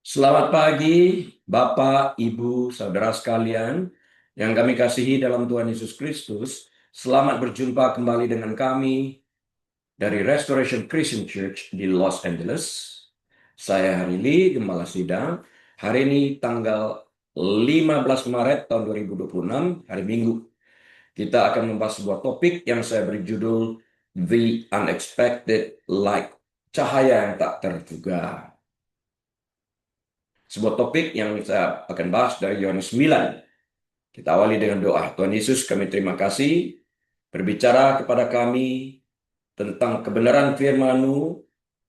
Selamat pagi, Bapak, Ibu, saudara sekalian yang kami kasihi dalam Tuhan Yesus Kristus. Selamat berjumpa kembali dengan kami dari Restoration Christian Church di Los Angeles. Saya Hari Lee, Gembala Sidang. Hari ini tanggal 15 Maret tahun 2026, hari Minggu. Kita akan membahas sebuah topik yang saya beri judul The Unexpected Light, cahaya yang tak terduga. Sebuah topik yang saya akan bahas dari Yohanes 9. Kita awali dengan doa. Tuhan Yesus, kami terima kasih berbicara kepada kami tentang kebenaran firman-Mu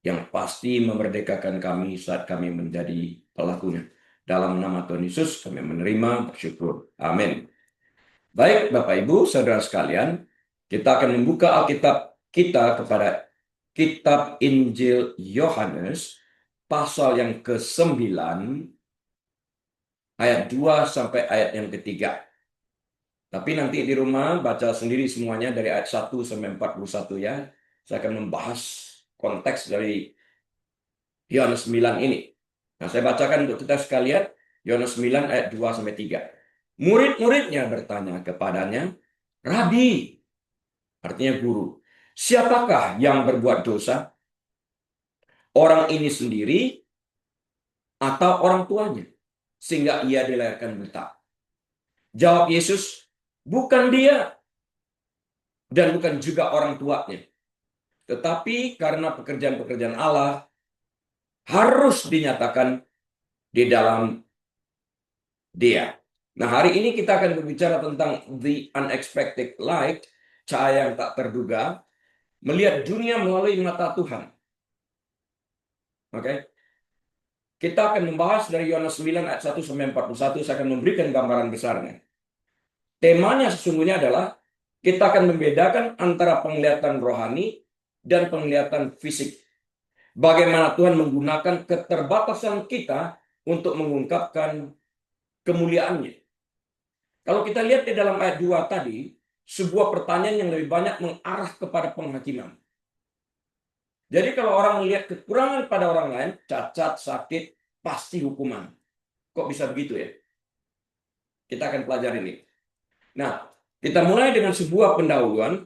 yang pasti memerdekakan kami saat kami menjadi pelakunya. Dalam nama Tuhan Yesus kami menerima, bersyukur. Amin. Baik, Bapak Ibu, saudara sekalian, kita akan membuka Alkitab kita kepada Kitab Injil Yohanes, pasal yang ke-9, ayat 2 sampai ayat yang ketiga. Tapi nanti di rumah baca sendiri semuanya dari ayat 1 sampai 41 ya. Saya akan membahas konteks dari Yohanes 9 ini. Nah, saya bacakan untuk kita sekalian Yohanes 9 ayat 2 sampai 3. Murid-muridnya bertanya kepadanya, "Rabi," artinya guru, "siapakah yang berbuat dosa? Orang ini sendiri atau orang tuanya? Sehingga ia dilahirkan buta." Jawab Yesus, "Bukan dia dan bukan juga orang tuanya. Tetapi karena pekerjaan-pekerjaan Allah harus dinyatakan di dalam dia." Nah, hari ini kita akan berbicara tentang the unexpected light, cahaya yang tak terduga, melihat dunia melalui mata Tuhan. Oke. Kita akan membahas dari Yohanes 9 ayat 1 sampai 41, saya akan memberikan gambaran besarnya. Temanya sesungguhnya adalah kita akan membedakan antara penglihatan rohani dan penglihatan fisik. Bagaimana Tuhan menggunakan keterbatasan kita untuk mengungkapkan kemuliaannya. Kalau kita lihat di dalam ayat 2 tadi, sebuah pertanyaan yang lebih banyak mengarah kepada penghakiman. Jadi kalau orang melihat kekurangan pada orang lain, cacat, sakit, pasti hukuman. Kok bisa begitu ya? Kita akan pelajari ini. Nah, kita mulai dengan sebuah pendahuluan.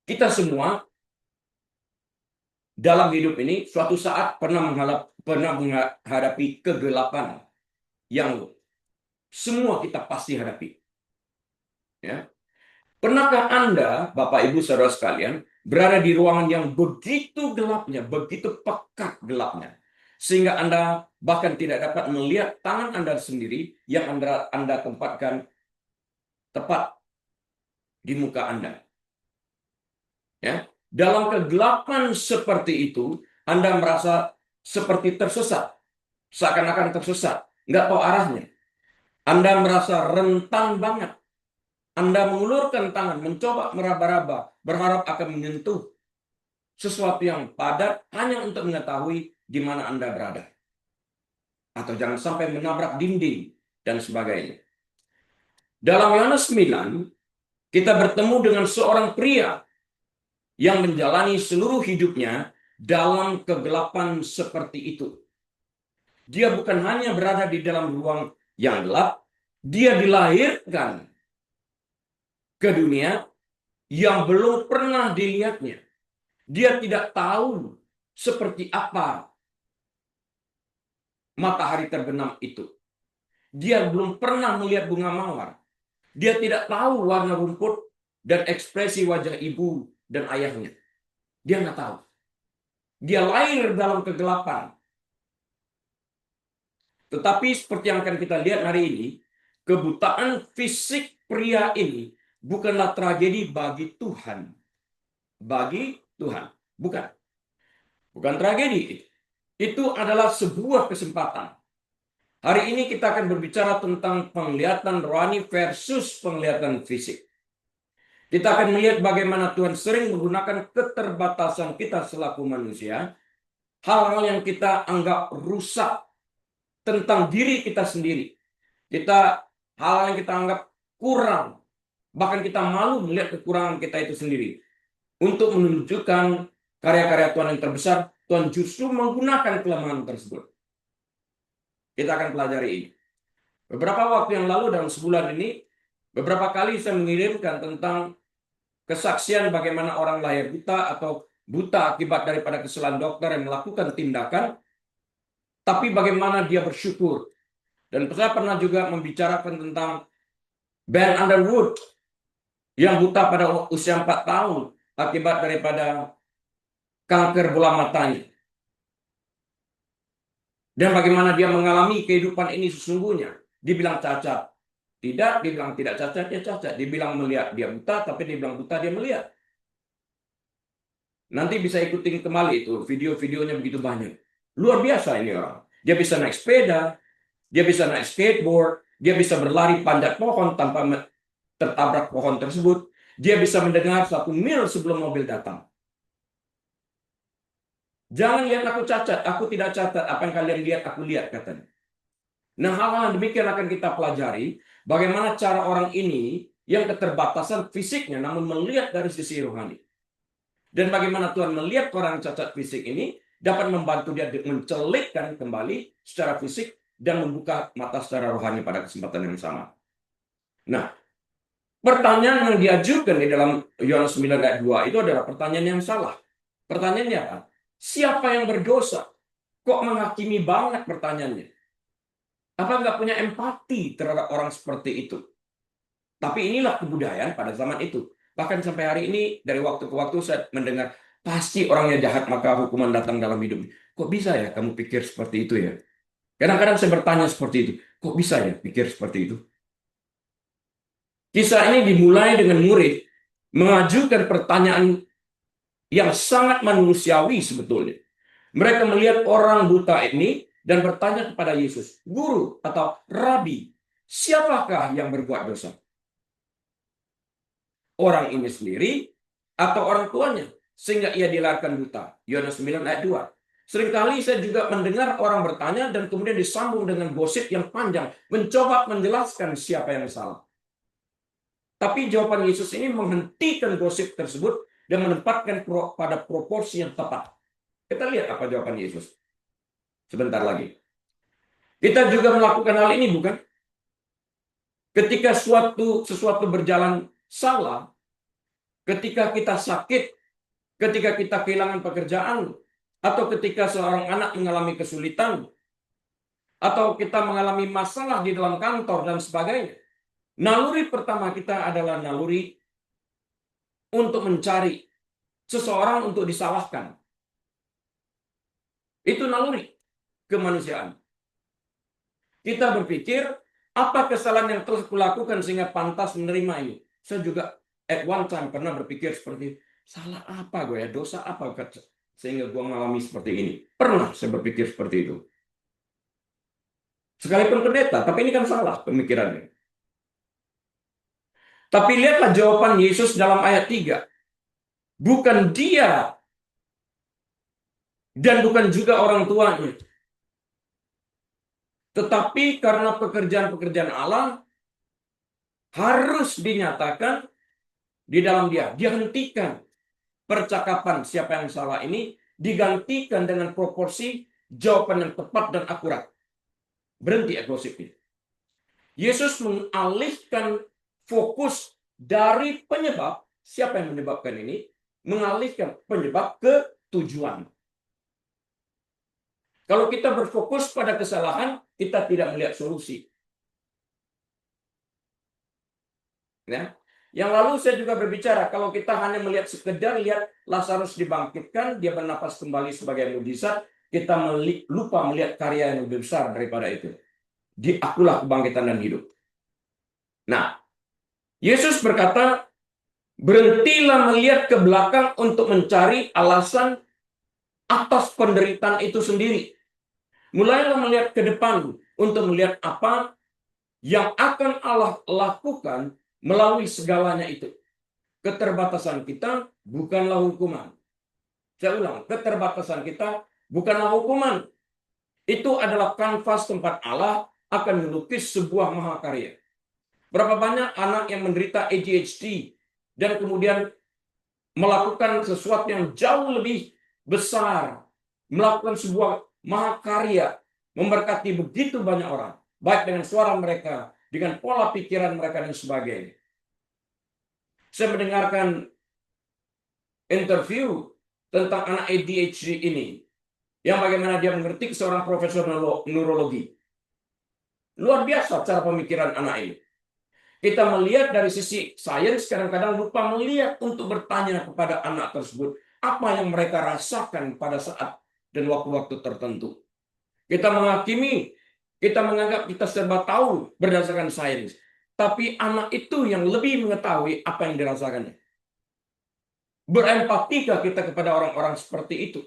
Kita semua dalam hidup ini suatu saat pernah menghadapi kegelapan yang semua kita pasti hadapi. Ya. Pernahkah Anda, Bapak Ibu Saudara sekalian, berada di ruangan yang begitu gelapnya, begitu pekat gelapnya, sehingga Anda bahkan tidak dapat melihat tangan Anda sendiri yang Anda tempatkan tepat di muka Anda. Ya. Dalam kegelapan seperti itu, Anda merasa seperti tersesat, seakan-akan tersesat, nggak tahu arahnya. Anda merasa rentan banget. Anda mengulurkan tangan, mencoba meraba-raba, berharap akan menyentuh sesuatu yang padat hanya untuk mengetahui di mana Anda berada. Atau jangan sampai menabrak dinding dan sebagainya. Dalam Yohanes 9, kita bertemu dengan seorang pria yang menjalani seluruh hidupnya dalam kegelapan seperti itu. Dia bukan hanya berada di dalam ruang yang gelap, dia dilahirkan ke dunia yang belum pernah dilihatnya. Dia tidak tahu seperti apa matahari terbenam itu. Dia belum pernah melihat bunga mawar. Dia tidak tahu warna rumput dan ekspresi wajah ibu dan ayahnya. Dia nggak tahu. Dia lahir dalam kegelapan. Tetapi seperti yang akan kita lihat hari ini, kebutaan fisik pria ini bukanlah tragedi bagi Tuhan. Bagi Tuhan. Bukan. Bukan tragedi. Itu adalah sebuah kesempatan. Hari ini kita akan berbicara tentang penglihatan rohani versus penglihatan fisik. Kita akan melihat bagaimana Tuhan sering menggunakan keterbatasan kita selaku manusia, hal-hal yang kita anggap rusak tentang diri kita sendiri. Hal-hal yang kita anggap kurang, bahkan kita malu melihat kekurangan kita itu sendiri, untuk menunjukkan karya-karya Tuhan yang terbesar, Tuhan justru menggunakan kelemahan tersebut. Kita akan pelajari ini. Beberapa waktu yang lalu dalam sebulan ini, beberapa kali saya mengirimkan tentang kesaksian bagaimana orang lahir buta atau buta akibat daripada kesalahan dokter yang melakukan tindakan, tapi bagaimana dia bersyukur. Dan saya pernah juga membicarakan tentang Ben Underwood yang buta pada usia 4 tahun akibat daripada kanker bola matanya. Dan bagaimana dia mengalami kehidupan ini sesungguhnya. Dibilang cacat. Tidak, dibilang tidak cacat, dia cacat. Dibilang melihat, dia buta, tapi dibilang buta, dia melihat. Nanti bisa ikutin kembali itu, video-videonya begitu banyak. Luar biasa ini orang. Dia bisa naik sepeda, dia bisa naik skateboard, dia bisa berlari panjat pohon tanpa tertabrak pohon tersebut. Dia bisa mendengar 1 mil sebelum mobil datang. Jangan lihat aku cacat, aku tidak cacat. Apa yang kalian lihat, aku lihat, katanya. Nah, hal-hal demikian akan kita pelajari. Bagaimana cara orang ini yang keterbatasan fisiknya, namun melihat dari sisi rohani. Dan bagaimana Tuhan melihat orang cacat fisik ini dapat membantu dia mencelikkan kembali secara fisik dan membuka mata secara rohani pada kesempatan yang sama. Nah, pertanyaan yang diajukan di dalam Yohanes 9 ayat 2 itu adalah pertanyaan yang salah. Pertanyaannya apa? Siapa yang berdosa? Kok menghakimi banget pertanyaannya? Apa nggak punya empati terhadap orang seperti itu? Tapi inilah kebudayaan pada zaman itu. Bahkan sampai hari ini, dari waktu ke waktu saya mendengar, pasti orangnya jahat, maka hukuman datang dalam hidup. Kok bisa ya kamu pikir seperti itu ya? Kadang-kadang saya bertanya seperti itu. Kok bisa ya pikir seperti itu? Kisah ini dimulai dengan murid mengajukan pertanyaan yang sangat manusiawi sebetulnya. Mereka melihat orang buta ini dan bertanya kepada Yesus, Guru atau Rabi, siapakah yang berbuat dosa? Orang ini sendiri atau orang tuanya sehingga ia dilahirkan buta? Yohanes 9 ayat 2. Seringkali saya juga mendengar orang bertanya dan kemudian disambung dengan gosip yang panjang, mencoba menjelaskan siapa yang salah. Tapi jawaban Yesus ini menghentikan gosip tersebut dan menempatkan pada proporsi yang tepat. Kita lihat apa jawaban Yesus. Sebentar lagi. Kita juga melakukan hal ini, bukan? Ketika sesuatu berjalan salah, ketika kita sakit, ketika kita kehilangan pekerjaan, atau ketika seorang anak mengalami kesulitan, atau kita mengalami masalah di dalam kantor dan sebagainya, naluri pertama kita adalah naluri untuk mencari seseorang untuk disalahkan. Itu naluri kemanusiaan. Kita berpikir, apa kesalahan yang telah kulakukan sehingga pantas menerima ini? Saya juga at one time pernah berpikir seperti, salah apa gue ya? Dosa apa sehingga gue mengalami seperti ini? Pernah saya berpikir seperti itu. Sekalipun pendeta, tapi ini kan salah pemikirannya. Tapi lihatlah jawaban Yesus dalam ayat 3. Bukan dia dan bukan juga orang tuanya. Tetapi karena pekerjaan-pekerjaan Allah harus dinyatakan di dalam dia. Dia hentikan percakapan siapa yang salah ini, digantikan dengan proporsi jawaban yang tepat dan akurat. Berhenti gosipnya. Yesus mengalihkan fokus dari penyebab, siapa yang menyebabkan ini, mengalihkan penyebab ke tujuan. Kalau kita berfokus pada kesalahan, kita tidak melihat solusi. Ya. Yang lalu saya juga berbicara, kalau kita hanya melihat sekedar lihat Lazarus dibangkitkan, dia bernapas kembali sebagai mukjizat, kita lupa melihat karya yang lebih besar daripada itu. Akulah kebangkitan dan hidup. Nah, Yesus berkata, berhentilah melihat ke belakang untuk mencari alasan atas penderitaan itu sendiri. Mulailah melihat ke depan untuk melihat apa yang akan Allah lakukan melalui segalanya itu. Keterbatasan kita bukanlah hukuman. Saya ulang, keterbatasan kita bukanlah hukuman. Itu adalah kanvas tempat Allah akan melukis sebuah mahakarya. Berapa banyak anak yang menderita ADHD dan kemudian melakukan sesuatu yang jauh lebih besar, melakukan sebuah mahakarya, memberkati begitu banyak orang, baik dengan suara mereka, dengan pola pikiran mereka, dan sebagainya. Saya mendengarkan interview tentang anak ADHD ini, yang bagaimana dia mengerti seorang profesor neurologi. Luar biasa cara pemikiran anak ini. Kita melihat dari sisi sains, kadang-kadang lupa melihat untuk bertanya kepada anak tersebut apa yang mereka rasakan pada saat dan waktu-waktu tertentu. Kita menghakimi, kita menganggap kita serba tahu berdasarkan sains. Tapi anak itu yang lebih mengetahui apa yang dirasakannya. Berempatikah kita kepada orang-orang seperti itu?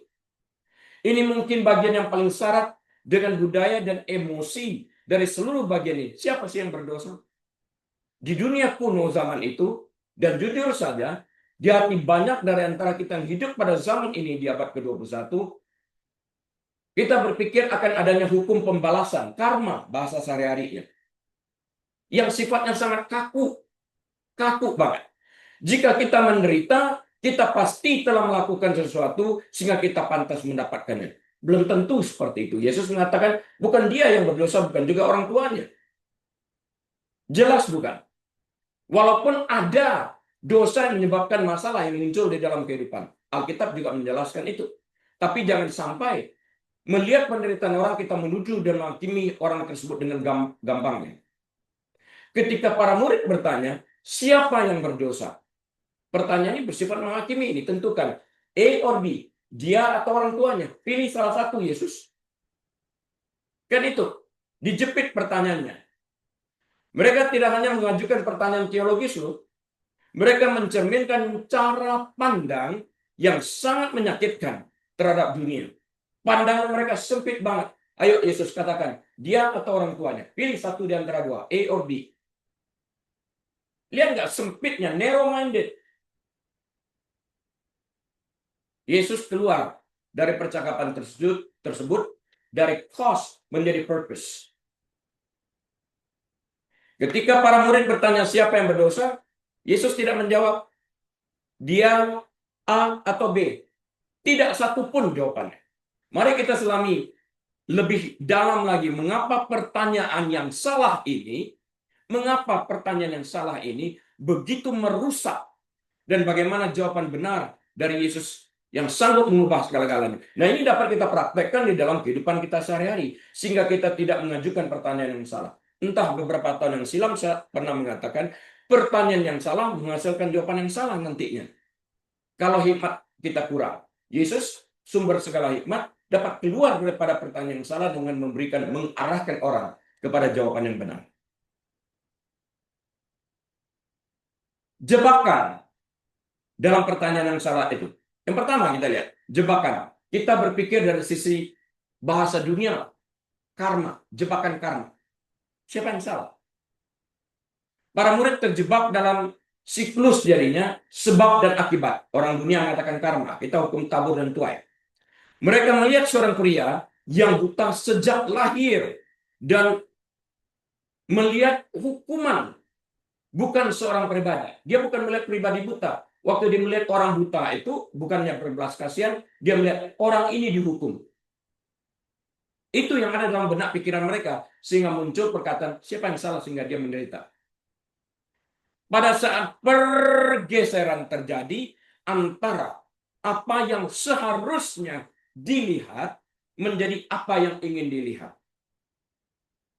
Ini mungkin bagian yang paling syarat dengan budaya dan emosi dari seluruh bagian ini. Siapa sih yang berdosa? Di dunia kuno zaman itu, dan jujur saja, di hati banyak dari antara kita yang hidup pada zaman ini di abad ke-21, kita berpikir akan adanya hukum pembalasan, karma, bahasa sehari-harinya, yang sifatnya sangat kaku banget. Jika kita menderita, kita pasti telah melakukan sesuatu sehingga kita pantas mendapatkannya. Belum tentu seperti itu. Yesus mengatakan, bukan dia yang berdosa, bukan juga orang tuanya. Jelas bukan. Walaupun ada dosa yang menyebabkan masalah yang muncul di dalam kehidupan. Alkitab juga menjelaskan itu. Tapi jangan sampai melihat penderitaan orang kita menuju dan menghakimi orang tersebut dengan gampangnya. Ketika para murid bertanya, siapa yang berdosa? Pertanyaan ini bersifat menghakimi. Ini tentukan A or B. Dia atau orang tuanya. Pilih salah satu, Yesus. Kan itu. Dijepit pertanyaannya. Mereka tidak hanya mengajukan pertanyaan teologis loh. Mereka mencerminkan cara pandang yang sangat menyakitkan terhadap dunia. Pandangan mereka sempit banget. Ayo Yesus katakan, dia atau orang tuanya. Pilih satu di antara dua, A or B. Lihat nggak sempitnya, narrow-minded. Yesus keluar dari percakapan tersebut dari cause menjadi purpose. Ketika para murid bertanya siapa yang berdosa, Yesus tidak menjawab dia A atau B. Tidak satu pun jawabannya. Mari kita selami lebih dalam lagi mengapa pertanyaan yang salah ini, begitu merusak dan bagaimana jawaban benar dari Yesus yang sanggup mengubah segala-galanya. Nah, ini dapat kita praktekkan di dalam kehidupan kita sehari-hari sehingga kita tidak mengajukan pertanyaan yang salah. Entah beberapa tahun yang silam saya pernah mengatakan pertanyaan yang salah menghasilkan jawaban yang salah nantinya. Kalau hikmat kita kurang, Yesus sumber segala hikmat dapat keluar daripada pertanyaan yang salah dengan mengarahkan orang kepada jawaban yang benar. Jebakan dalam pertanyaan yang salah itu. Yang pertama kita lihat, jebakan. Kita berpikir dari sisi bahasa dunia, karma, jebakan karma. Siapa yang salah? Para murid terjebak dalam siklus jadinya sebab dan akibat. Orang dunia mengatakan karma, kita hukum tabur dan tuai. Mereka melihat seorang pria yang buta sejak lahir dan melihat hukuman, bukan seorang pribadi. Dia bukan melihat pribadi buta. Waktu dia melihat orang buta itu bukannya berbelas kasihan, dia melihat orang ini dihukum. Itu yang ada dalam benak pikiran mereka sehingga muncul perkataan siapa yang salah sehingga dia menderita. Pada saat pergeseran terjadi antara apa yang seharusnya dilihat menjadi apa yang ingin dilihat.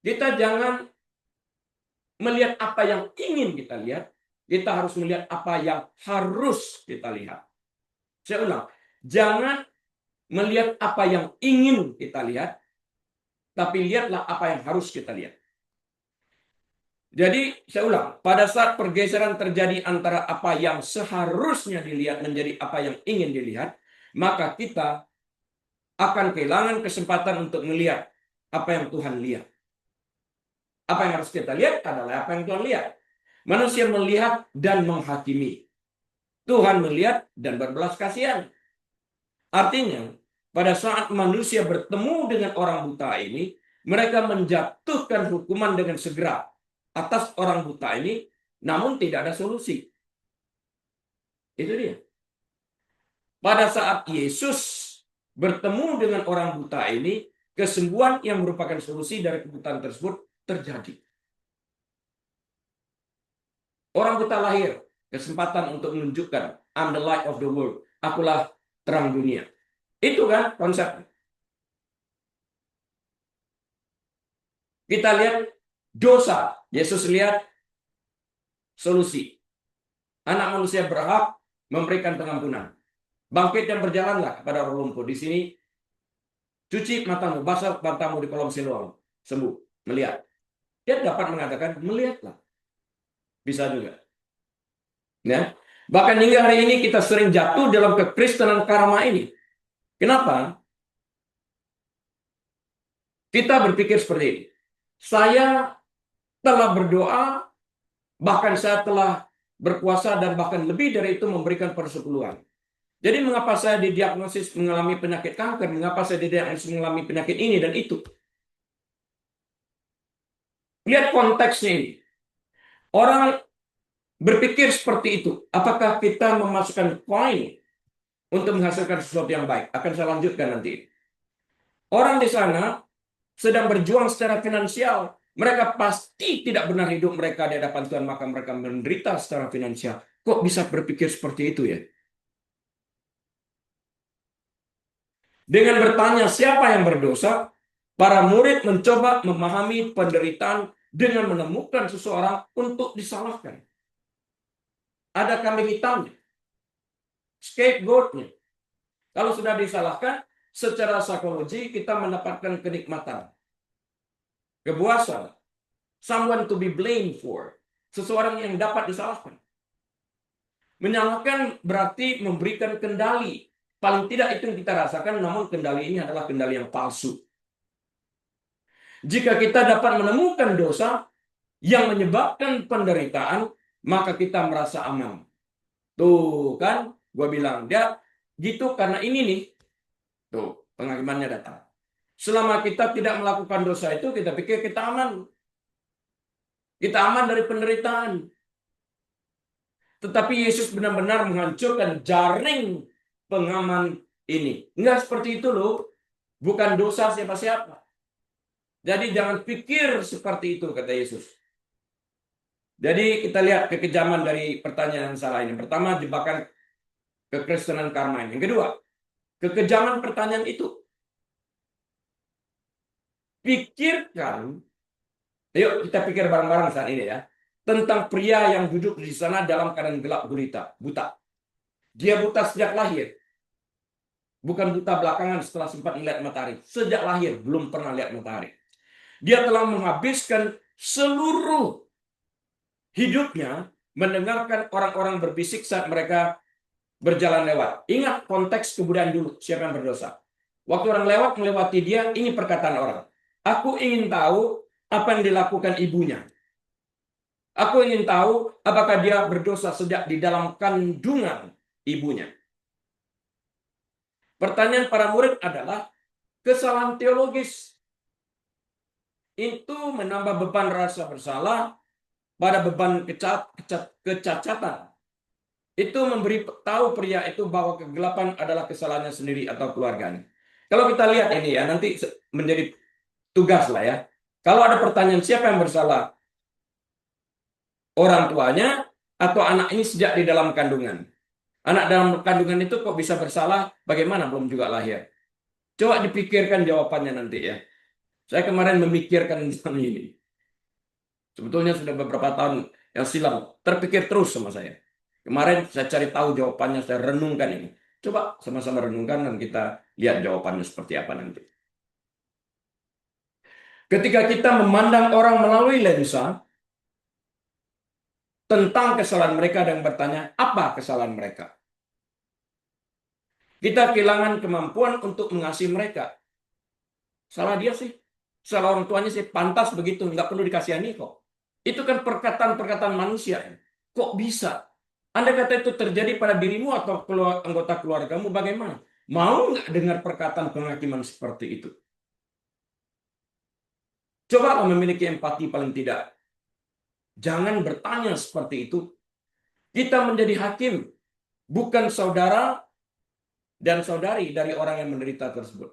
Kita jangan melihat apa yang ingin kita lihat, kita harus melihat apa yang harus kita lihat. Saya ulang, jangan melihat apa yang ingin kita lihat, tapi lihatlah apa yang harus kita lihat. Jadi, saya ulang, pada saat pergeseran terjadi antara apa yang seharusnya dilihat menjadi apa yang ingin dilihat, maka kita akan kehilangan kesempatan untuk melihat apa yang Tuhan lihat. Apa yang harus kita lihat adalah apa yang Tuhan lihat. Manusia melihat dan menghakimi. Tuhan melihat dan berbelas kasihan. Artinya, pada saat manusia bertemu dengan orang buta ini, mereka menjatuhkan hukuman dengan segera atas orang buta ini, namun tidak ada solusi. Itu dia. Pada saat Yesus bertemu dengan orang buta ini, kesembuhan yang merupakan solusi dari kebutaan tersebut terjadi. Orang buta lahir, kesempatan untuk menunjukkan, I'm the light of the world. Akulah terang dunia. Itu kan konsep. Kita lihat dosa. Yesus lihat solusi. Anak manusia berhak memberikan pengampunan. Bangkit dan berjalanlah kepada orang lumpuh. Di sini, cuci matamu, basah matamu di kolong Siloam. Sembuh, melihat. Dia dapat mengatakan, melihatlah. Bisa juga. Ya. Bahkan hingga hari ini kita sering jatuh dalam kekristenan karma ini. Kenapa? Kita berpikir seperti ini. Saya telah berdoa, bahkan saya telah berpuasa, dan bahkan lebih dari itu memberikan persepuluhan. Jadi mengapa saya didiagnosis mengalami penyakit kanker? Mengapa saya didiagnosis mengalami penyakit ini dan itu? Lihat konteksnya ini. Orang berpikir seperti itu. Apakah kita memasukkan koin untuk menghasilkan sesuatu yang baik? Akan saya lanjutkan nanti. Orang di sana sedang berjuang secara finansial. Mereka pasti tidak benar hidup mereka di hadapan Tuhan, maka mereka menderita secara finansial. Kok bisa berpikir seperti itu ya? Dengan bertanya siapa yang berdosa, para murid mencoba memahami penderitaan dengan menemukan seseorang untuk disalahkan. Ada kambing hitamnya, scapegoatnya. Kalau sudah disalahkan, secara psikologi kita mendapatkan kenikmatan, kepuasan, someone to be blamed for, seseorang yang dapat disalahkan. Menyalahkan berarti memberikan kendali. Paling tidak itu yang kita rasakan, namun kendali ini adalah kendali yang palsu. Jika kita dapat menemukan dosa yang menyebabkan penderitaan, maka kita merasa aman. Tuh kan, gue bilang, dia gitu karena ini nih. Tuh, penghakimannya datang. Selama kita tidak melakukan dosa itu, kita pikir kita aman. Kita aman dari penderitaan. Tetapi Yesus benar-benar menghancurkan jaring pengaman ini. Enggak seperti itu loh. Bukan dosa siapa-siapa. Jadi jangan pikir seperti itu, kata Yesus. Jadi kita lihat kekejaman dari pertanyaan yang salah ini. Pertama, jebakan kekristenan karma ini. Yang kedua, kekejaman pertanyaan itu. Pikirkan, yuk kita pikir bareng-bareng saat ini ya, tentang pria yang duduk di sana dalam keadaan gelap gulita, buta. Dia buta sejak lahir. Bukan buta belakangan setelah sempat melihat matahari. Sejak lahir belum pernah lihat matahari. Dia telah menghabiskan seluruh hidupnya mendengarkan orang-orang berbisik saat mereka berjalan lewat. Ingat konteks kebudayaan dulu, siapa yang berdosa. Waktu orang lewat melewati dia, ini perkataan orang. Aku ingin tahu apa yang dilakukan ibunya. Aku ingin tahu apakah dia berdosa sejak di dalam kandungan ibunya. Pertanyaan para murid adalah kesalahan teologis. Itu menambah beban rasa bersalah pada beban kecacatan. Itu memberi tahu pria itu bahwa kegelapan adalah kesalahannya sendiri atau keluarganya. Kalau kita lihat ini ya, nanti menjadi tugas lah ya. Kalau ada pertanyaan siapa yang bersalah? Orang tuanya atau anak ini sejak di dalam kandungan? Anak dalam kandungan itu kok bisa bersalah? Bagaimana belum juga lahir? Coba dipikirkan jawabannya nanti ya. Saya kemarin memikirkan tentang ini. Sebetulnya sudah beberapa tahun yang silam. Terpikir terus sama saya. Kemarin saya cari tahu jawabannya, saya renungkan ini. Coba sama-sama renungkan dan kita lihat jawabannya seperti apa nanti. Ketika kita memandang orang melalui lensa tentang kesalahan mereka dan bertanya, apa kesalahan mereka? Kita kehilangan kemampuan untuk mengasihi mereka. Salah dia sih. Salah orang tuanya sih. Pantas begitu. Nggak perlu dikasihani kok. Itu kan perkataan-perkataan manusia. Kok bisa? Anda kata itu terjadi pada dirimu atau anggota keluargamu, bagaimana? Mau nggak dengar perkataan penghakiman seperti itu? Coba memiliki empati paling tidak. Jangan bertanya seperti itu. Kita menjadi hakim, bukan saudara, dan saudari dari orang yang menderita tersebut.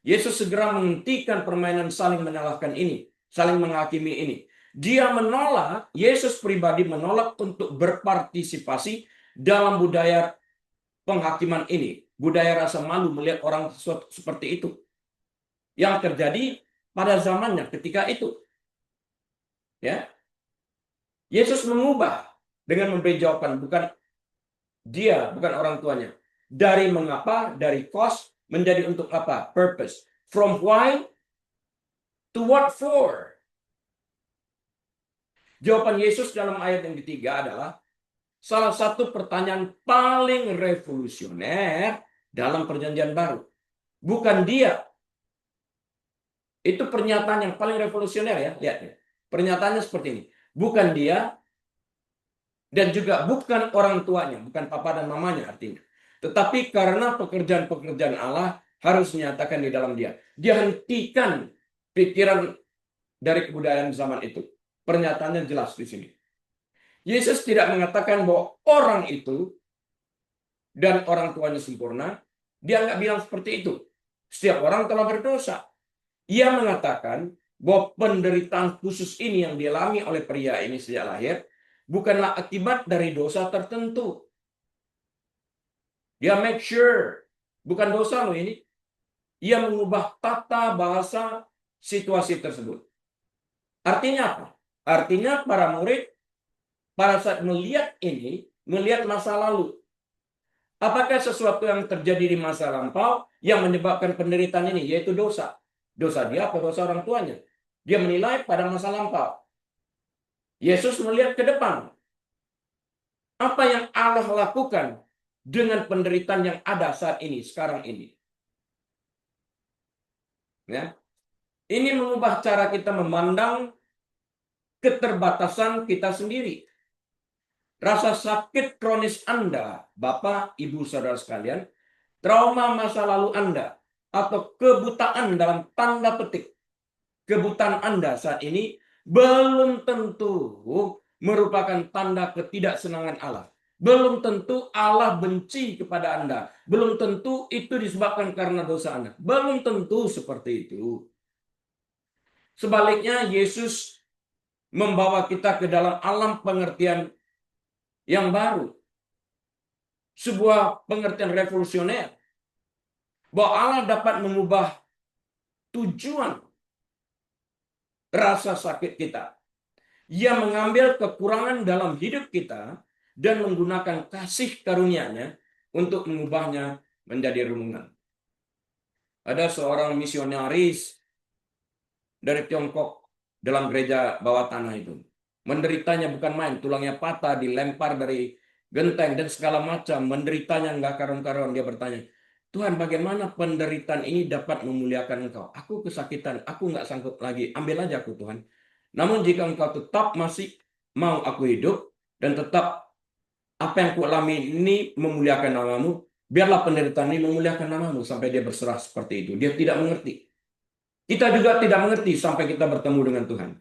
Yesus segera menghentikan permainan saling menyalahkan ini, saling menghakimi ini. Dia menolak, Yesus pribadi menolak untuk berpartisipasi dalam budaya penghakiman ini, budaya rasa malu melihat orang seperti itu yang terjadi pada zamannya ketika itu. Ya, Yesus mengubah dengan memberi jawaban, bukan orang tuanya. Dari mengapa, dari cause menjadi untuk apa? Purpose. From why to what for? Jawaban Yesus dalam ayat yang ketiga adalah salah satu pertanyaan paling revolusioner dalam Perjanjian Baru. Bukan dia. Itu pernyataan yang paling revolusioner ya. Lihat ya. Pernyataannya seperti ini. Bukan dia dan juga bukan orang tuanya, bukan papa dan mamanya artinya. Tetapi karena pekerjaan-pekerjaan Allah harus dinyatakan di dalam dia. Dia hentikan pikiran dari kebudayaan zaman itu. Pernyataannya jelas di sini. Yesus tidak mengatakan bahwa orang itu dan orang tuanya sempurna. Dia nggak bilang seperti itu. Setiap orang telah berdosa. Ia mengatakan bahwa penderitaan khusus ini yang dialami oleh pria ini sejak lahir bukanlah akibat dari dosa tertentu. Dia make sure bukan dosa loh ini. Ia mengubah tata bahasa situasi tersebut. Artinya apa? Artinya para murid pada saat melihat ini, melihat masa lalu. Apakah sesuatu yang terjadi di masa lampau yang menyebabkan penderitaan ini, yaitu dosa? Dosa dia atau dosa orang tuanya? Dia menilai pada masa lampau. Yesus melihat ke depan. Apa yang Allah lakukan dengan penderitaan yang ada saat ini, sekarang ini? Ya. Ini mengubah cara kita memandang keterbatasan kita sendiri. Rasa sakit kronis Anda, Bapak, Ibu, Saudara sekalian, trauma masa lalu Anda, atau kebutaan dalam tanda petik, kebutaan Anda saat ini belum tentu merupakan tanda ketidaksenangan Allah. Belum tentu Allah benci kepada Anda. Belum tentu itu disebabkan karena dosa Anda. Belum tentu seperti itu. Sebaliknya, Yesus membawa kita ke dalam alam pengertian yang baru. Sebuah pengertian revolusioner. Bahwa Allah dapat mengubah tujuan rasa sakit kita. Ia mengambil kekurangan dalam hidup kita dan menggunakan kasih karunia-Nya untuk mengubahnya menjadi renungan. Ada seorang misionaris dari Tiongkok dalam gereja bawah tanah itu. Menderitanya bukan main, tulangnya patah, dilempar dari genteng dan segala macam. Menderitanya nggak karuan-karuan. Dia bertanya, Tuhan, bagaimana penderitaan ini dapat memuliakan Engkau? Aku kesakitan, aku nggak sanggup lagi. Ambil aja aku, Tuhan. Namun jika Engkau tetap masih mau aku hidup dan tetap apa yang kualami ini memuliakan namamu, biarlah penderitaan ini memuliakan namamu. Sampai dia berserah seperti itu. Dia tidak mengerti. Kita juga tidak mengerti sampai kita bertemu dengan Tuhan.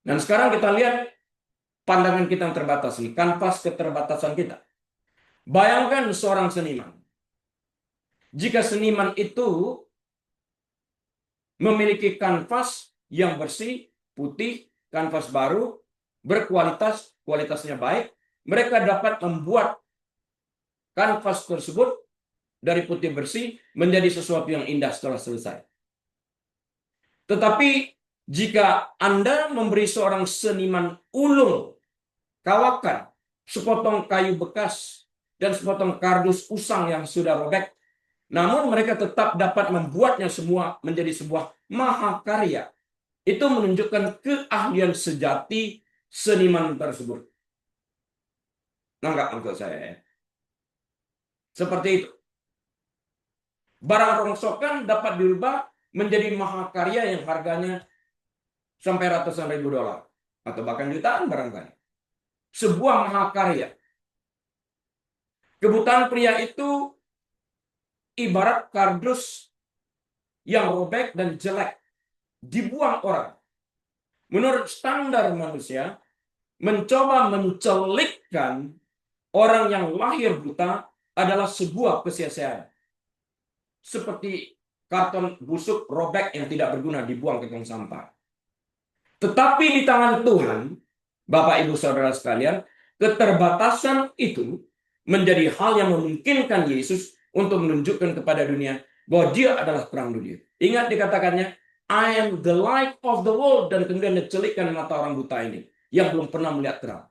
Dan sekarang kita lihat pandangan kita yang terbatas ini, kanvas keterbatasan kita. Bayangkan seorang seniman. Jika seniman itu memiliki kanvas yang bersih, putih, kanvas baru, berkualitas, kualitasnya baik, mereka dapat membuat kanvas tersebut dari putih bersih menjadi sesuatu yang indah setelah selesai. Tetapi jika Anda memberi seorang seniman ulung, kawakan, sepotong kayu bekas, dan sepotong kardus usang yang sudah robek, namun mereka tetap dapat membuatnya semua menjadi sebuah mahakarya. Itu menunjukkan keahlian sejati seniman tersebut. Nggak maksud saya ya. Seperti itu. Barang rongsokan dapat dirubah menjadi mahakarya yang harganya sampai ratusan ribu dolar. Atau bahkan jutaan barangkali. Sebuah mahakarya. Kebutaan pria itu ibarat kardus yang robek dan jelek. Dibuang orang. Menurut standar manusia, mencoba mencelikkan orang yang lahir buta adalah sebuah kesia-siaan. Seperti karton busuk robek yang tidak berguna dibuang ke tong sampah. Tetapi di tangan Tuhan, Bapak Ibu Saudara sekalian, keterbatasan itu menjadi hal yang memungkinkan Yesus untuk menunjukkan kepada dunia bahwa dia adalah terang dunia. Ingat dikatakannya, I am the light of the world, dan kemudian dicelikkan mata orang buta ini yang belum pernah melihat terang.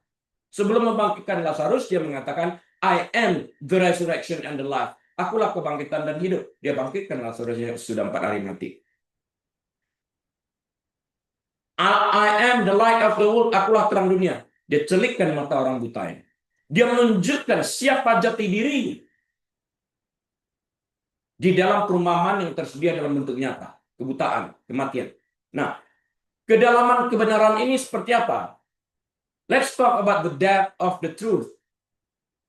Sebelum membangkitkan Lazarus, dia mengatakan, I am the resurrection and the life. Akulah kebangkitan dan hidup. Dia bangkitkan Lazarus yang sudah 4 hari mati. I am the light of the world. Akulah terang dunia. Dia celikkan mata orang buta ini. Dia menunjukkan siapa jati dirinya di dalam perumpamaan yang tersedia dalam bentuk nyata. Kebutaan, kematian. Nah, kedalaman kebenaran ini seperti apa? Let's talk about the depth of the truth.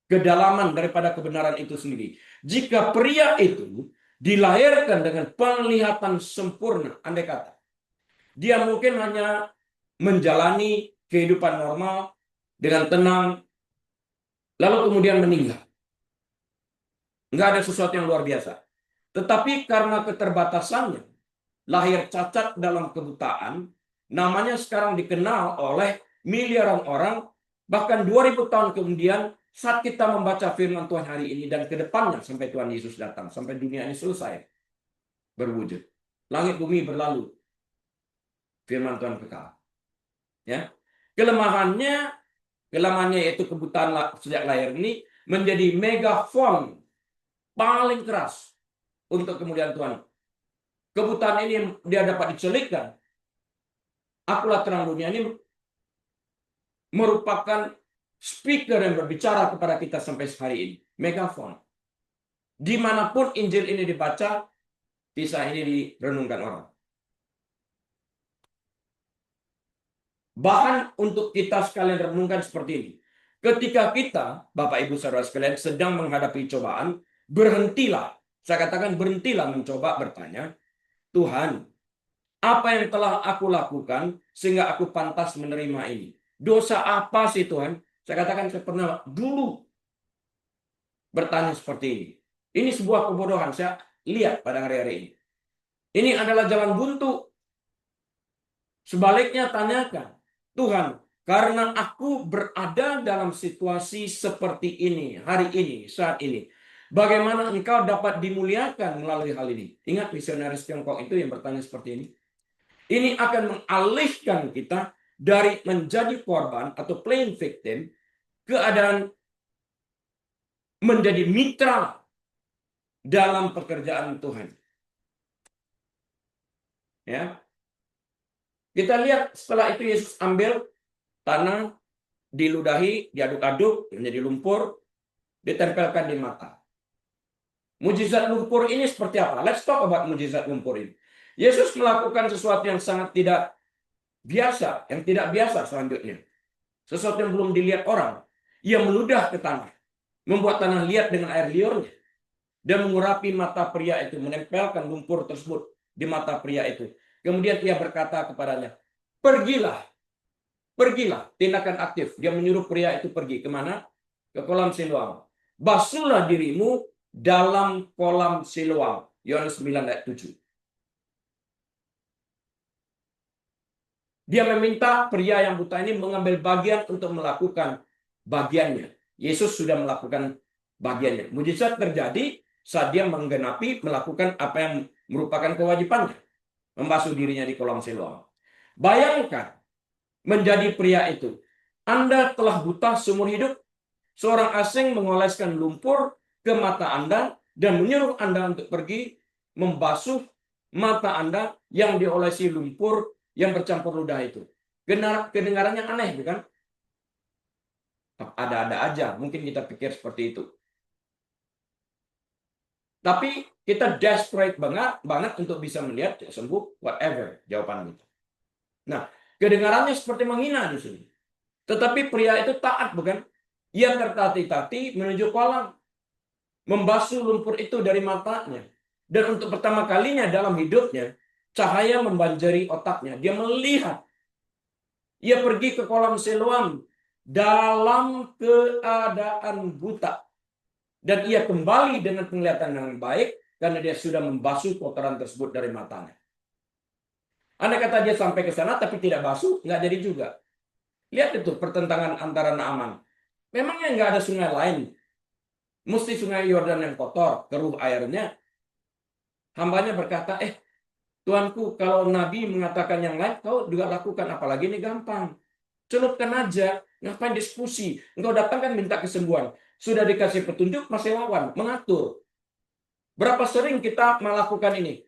Kedalaman daripada kebenaran itu sendiri. Jika pria itu dilahirkan dengan penglihatan sempurna, andai kata, dia mungkin hanya menjalani kehidupan normal dengan tenang, lalu kemudian meninggal. Nggak ada sesuatu yang luar biasa. Tetapi karena keterbatasannya, lahir cacat dalam kebutaan, namanya sekarang dikenal oleh miliaran orang, bahkan 2000 tahun kemudian, saat kita membaca firman Tuhan hari ini dan ke depannya sampai Tuhan Yesus datang, sampai dunia ini selesai berwujud. Langit bumi berlalu, firman Tuhan kekal. Ya. Kelemahannya yaitu kebutaan sejak lahir ini menjadi megafon paling keras untuk kemudian Tuhan. Kebutaan ini dia dapat dicelikkan. Akulah terang dunia ini merupakan speaker yang berbicara kepada kita sampai hari ini. Megafon. Dimanapun Injil ini dibaca, kisah ini direnungkan orang. Bahkan untuk kita sekalian renungkan seperti ini. Ketika kita, Bapak Ibu Saudara sekalian, sedang menghadapi cobaan, berhentilah. Saya katakan berhentilah mencoba bertanya, Tuhan, apa yang telah aku lakukan sehingga aku pantas menerima ini? Dosa apa sih Tuhan? Saya katakan saya pernah dulu bertanya seperti ini. Ini sebuah kebodohan. Saya lihat pada hari-hari ini. Ini adalah jalan buntu. Sebaliknya tanyakan, Tuhan, karena aku berada dalam situasi seperti ini, hari ini, saat ini, bagaimana Engkau dapat dimuliakan melalui hal ini? Ingat misionaris Tiongkok itu yang bertanya seperti ini. Ini akan mengalihkan kita dari menjadi korban atau plain victim, keadaan menjadi mitra dalam pekerjaan Tuhan. Ya. Kita lihat setelah itu Yesus ambil tanah, diludahi, diaduk-aduk, menjadi lumpur, ditempelkan di mata. Mujizat lumpur ini seperti apa? Let's talk about mujizat lumpur ini. Yesus melakukan sesuatu yang sangat tidak biasa, yang tidak biasa selanjutnya. Sesuatu yang belum dilihat orang. Ia meludah ke tanah, membuat tanah liat dengan air liurnya, dan mengurapi mata pria itu, menempelkan lumpur tersebut di mata pria itu. Kemudian ia berkata kepadanya, pergilah, tindakan aktif. Dia menyuruh pria itu pergi. Kemana? Ke kolam Siloam. Basuhlah dirimu dalam kolam Siloam. Yohanes 9 ayat 7. Dia meminta pria yang buta ini mengambil bagian untuk melakukan bagiannya. Yesus sudah melakukan bagiannya. Mujizat terjadi saat dia menggenapi melakukan apa yang merupakan kewajibannya. Membasuh dirinya di kolam Siloam. Bayangkan menjadi pria itu. Anda telah buta seumur hidup. Seorang asing mengoleskan lumpur ke mata Anda dan menyuruh Anda untuk pergi membasuh mata Anda yang diolesi lumpur yang bercampur ludah itu. Kedengarannya aneh, bukan? Ada-ada aja. Mungkin kita pikir seperti itu. Tapi kita desperate banget untuk bisa melihat sembuh, whatever jawaban kita. Nah, kedengarannya seperti menghina di sini. Tetapi pria itu taat, bukan? Ia tertati-tati menuju kolam, membasuh lumpur itu dari matanya. Dan untuk pertama kalinya dalam hidupnya, cahaya membanjiri otaknya. Dia melihat. Ia pergi ke kolam Siloam dalam keadaan buta. Dan ia kembali dengan penglihatan yang baik karena dia sudah membasuh kotoran tersebut dari matanya. Andai kata dia sampai ke sana tapi tidak basuh, nggak jadi juga. Lihat itu pertentangan antara Naaman. Memangnya nggak ada sungai lain? Mesti sungai Yordan yang kotor, keruh airnya. Hambanya berkata, Tuanku, kalau Nabi mengatakan yang lain, kau juga lakukan. Apalagi ini gampang. Celupkan aja. Ngapain diskusi? Engkau datang kan minta kesembuhan. Sudah dikasih petunjuk, masih lawan. Mengatur. Berapa sering kita melakukan ini?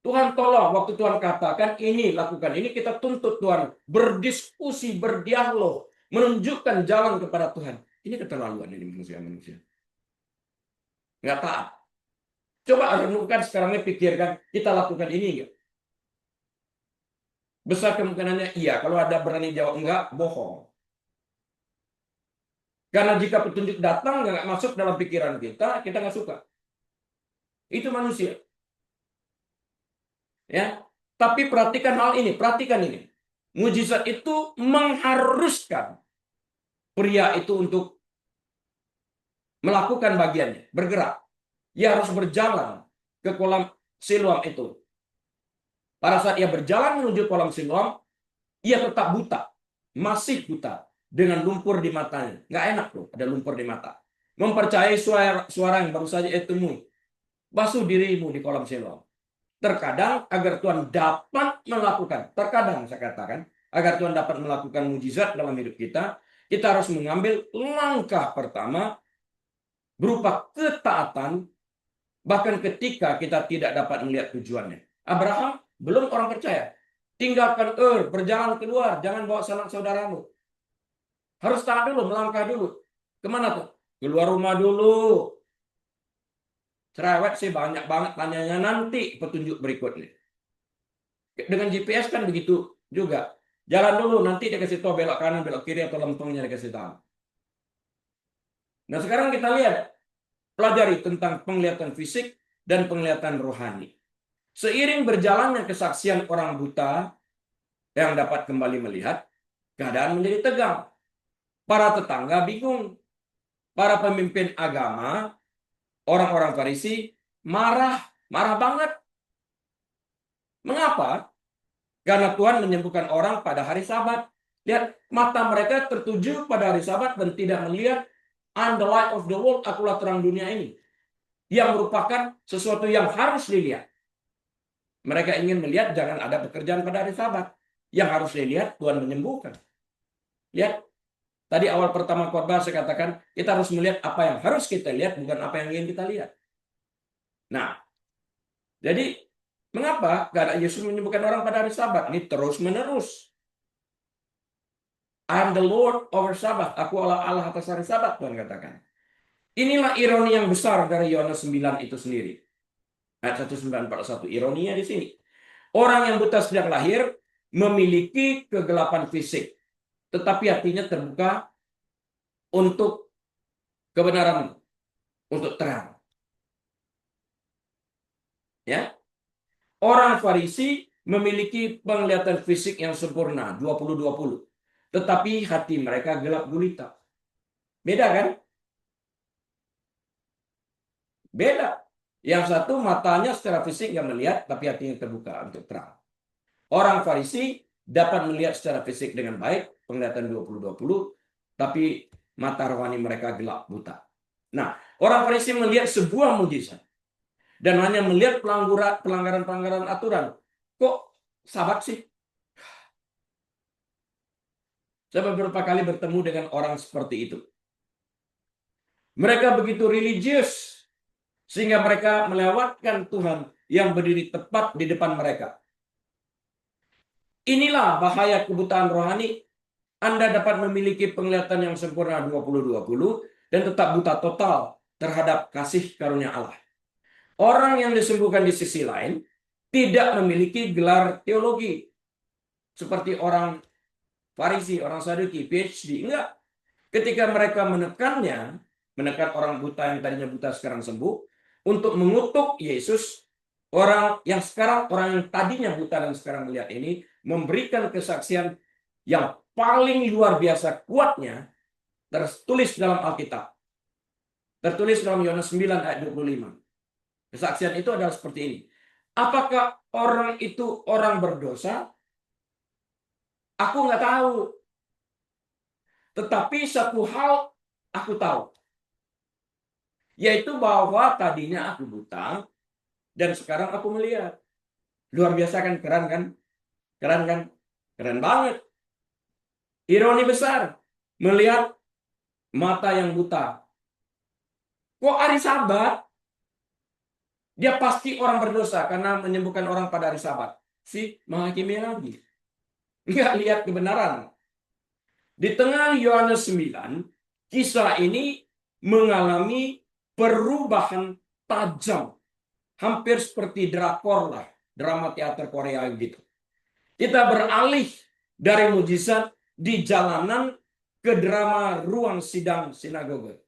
Tuhan tolong, waktu Tuhan katakan ini, lakukan ini, kita tuntut Tuhan. Berdiskusi, berdialog. Menunjukkan jalan kepada Tuhan. Ini keterlaluan ini manusia-manusia. Nggak taat. Coba renungkan sekarang ini, pikirkan, kita lakukan ini enggak? Besar kemungkinannya iya. Kalau ada berani jawab enggak, bohong. Karena jika petunjuk datang nggak masuk dalam pikiran kita nggak suka. Itu manusia. Ya. Tapi perhatikan hal ini, perhatikan ini. Mujizat itu mengharuskan pria itu untuk melakukan bagiannya, bergerak. Ia harus berjalan ke kolam Siloam itu. Pada saat ia berjalan menuju kolam Siloam, ia tetap buta. Masih buta. Dengan lumpur di matanya. Nggak enak loh, ada lumpur di mata. Mempercayai suara yang baru saja temui. Basuh dirimu di kolam Siloam. Terkadang agar Tuhan dapat melakukan, terkadang saya katakan, agar Tuhan dapat melakukan mujizat dalam hidup kita, kita harus mengambil langkah pertama berupa ketaatan, bahkan ketika kita tidak dapat melihat tujuannya. Abraham belum orang percaya. Tinggalkan berjalan keluar, jangan bawa sanak saudaramu. Harus taat dulu, melangkah dulu. Kemana tuh? Keluar rumah dulu. Cerewet sih banyak banget tanyanya, nanti petunjuk berikutnya. Dengan GPS kan begitu juga. Jalan dulu, nanti dia kasih tahu belok kanan, belok kiri, atau lempengnya dikasih tahu. Nah sekarang kita lihat, pelajari tentang penglihatan fisik dan penglihatan rohani. Seiring berjalannya kesaksian orang buta yang dapat kembali melihat, keadaan menjadi tegang. Para tetangga bingung. Para pemimpin agama, orang-orang Farisi marah banget. Mengapa? Karena Tuhan menyembuhkan orang pada hari Sabat. Lihat, mata mereka tertuju pada hari Sabat dan tidak melihat I'm the light of the world, akulah terang dunia ini. Yang merupakan sesuatu yang harus dilihat. Mereka ingin melihat jangan ada pekerjaan pada hari Sabat. Yang harus dilihat Tuhan menyembuhkan. Lihat, tadi awal pertama khotbah saya katakan kita harus melihat apa yang harus kita lihat, bukan apa yang ingin kita lihat. Nah, jadi mengapa? Karena Yesus menyembuhkan orang pada hari Sabat. Ini terus-menerus. I am the Lord over Sabat. Aku Allah atas hari Sabat, Tuhan katakan. Inilah ironi yang besar dari Yohanes 9 itu sendiri. Ayat 1941. Ironinya di sini. Orang yang buta sejak lahir memiliki kegelapan fisik. Tetapi hatinya terbuka untuk kebenaran, untuk terang. Ya. Orang Farisi memiliki penglihatan fisik yang sempurna, 20-20. Tetapi hati mereka gelap gulita. Beda kan? Beda. Yang satu matanya secara fisik nggak melihat, tapi hatinya terbuka untuk terang. Orang Farisi dapat melihat secara fisik dengan baik, penglihatan 20-20, tapi mata rohani mereka gelap buta. Nah, orang Farisi melihat sebuah mujizat dan hanya melihat pelanggaran-pelanggaran aturan. Kok Sabat sih? Saya beberapa kali bertemu dengan orang seperti itu. Mereka begitu religius sehingga mereka melewatkan Tuhan yang berdiri tepat di depan mereka. Inilah bahaya kebutaan rohani. Anda dapat memiliki penglihatan yang sempurna 20-20 dan tetap buta total terhadap kasih karunia Allah. Orang yang disembuhkan di sisi lain tidak memiliki gelar teologi seperti orang Farisi, orang Saduki, PhD. Enggak. Ketika mereka menekan orang buta yang tadinya buta sekarang sembuh, untuk mengutuk Yesus, orang yang tadinya buta dan sekarang melihat ini, memberikan kesaksian yang paling luar biasa kuatnya tertulis dalam Alkitab. Tertulis dalam Yohanes 9 ayat 25. Kesaksian itu adalah seperti ini. Apakah orang itu orang berdosa? Aku nggak tahu. Tetapi satu hal aku tahu. Yaitu bahwa tadinya aku buta dan sekarang aku melihat. Luar biasa kan? Keren kan? Keren kan? Keren banget. Ironi besar. Melihat mata yang buta. Kok hari Sabat? Dia pasti orang berdosa karena menyembuhkan orang pada hari Sabat. Si menghakimi lagi. Nggak lihat kebenaran. Di tengah Yohanes 9, kisah ini mengalami perubahan tajam. Hampir seperti drakor lah. Drama teater Korea gitu. Kita beralih dari mujizat di jalanan ke drama ruang sidang sinagoge.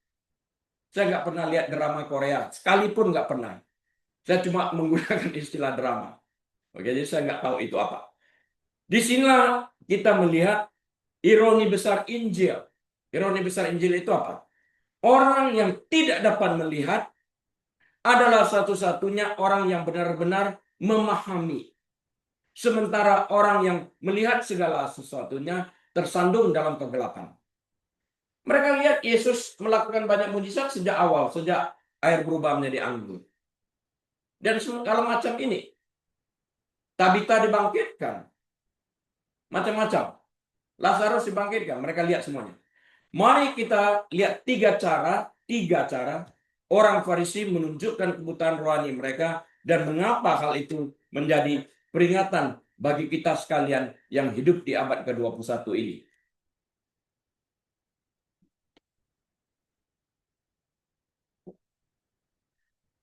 Saya nggak pernah lihat drama Korea. Sekalipun nggak pernah. Saya cuma menggunakan istilah drama. Oke, jadi saya nggak tahu itu apa. Di sinilah kita melihat ironi besar Injil. Ironi besar Injil itu apa? Orang yang tidak dapat melihat adalah satu-satunya orang yang benar-benar memahami. Sementara orang yang melihat segala sesuatunya tersandung dalam kegelapan. Mereka lihat Yesus melakukan banyak mujizat sejak awal, sejak air berubah menjadi anggur. Dan kalau macam ini, Tabita dibangkitkan, macam-macam. Lazarus dibangkitkan, mereka lihat semuanya. Mari kita lihat tiga cara orang Farisi menunjukkan kebutaan rohani mereka dan mengapa hal itu menjadi peringatan bagi kita sekalian yang hidup di abad ke-21 ini.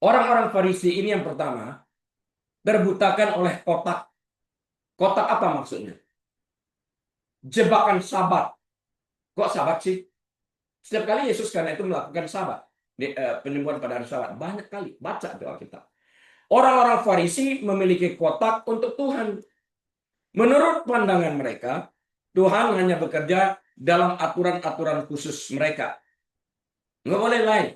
Orang-orang Farisi ini yang pertama terbutakan oleh kotak. Kotak apa maksudnya? Jebakan Sabat. Kok Sabat sih? Setiap kali Yesus karena itu melakukan Sabat, penyembuhan pada hari Sabat, banyak kali baca doa kita. Orang-orang Farisi memiliki kotak untuk Tuhan. Menurut pandangan mereka, Tuhan hanya bekerja dalam aturan-aturan khusus mereka. Nggak boleh lain.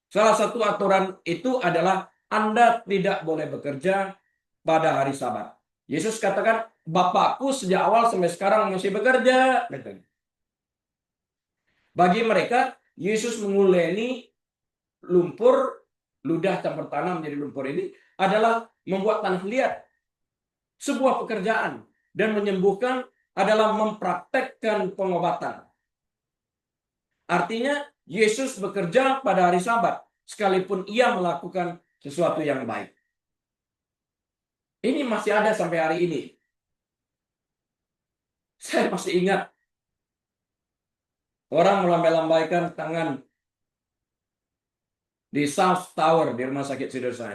Salah satu aturan itu adalah Anda tidak boleh bekerja pada hari Sabat. Yesus katakan, Bapakku sejak awal sampai sekarang masih bekerja. Bagi mereka, Yesus menguleni lumpur, ludah campur tanah menjadi lumpur ini adalah membuat tanah liat. Sebuah pekerjaan. Dan menyembuhkan adalah mempraktekkan pengobatan. Artinya, Yesus bekerja pada hari Sabat, sekalipun ia melakukan sesuatu yang baik. Ini masih ada sampai hari ini. Saya masih ingat orang melambai-lambaikan tangan di South Tower di Rumah Sakit Sidoarjo.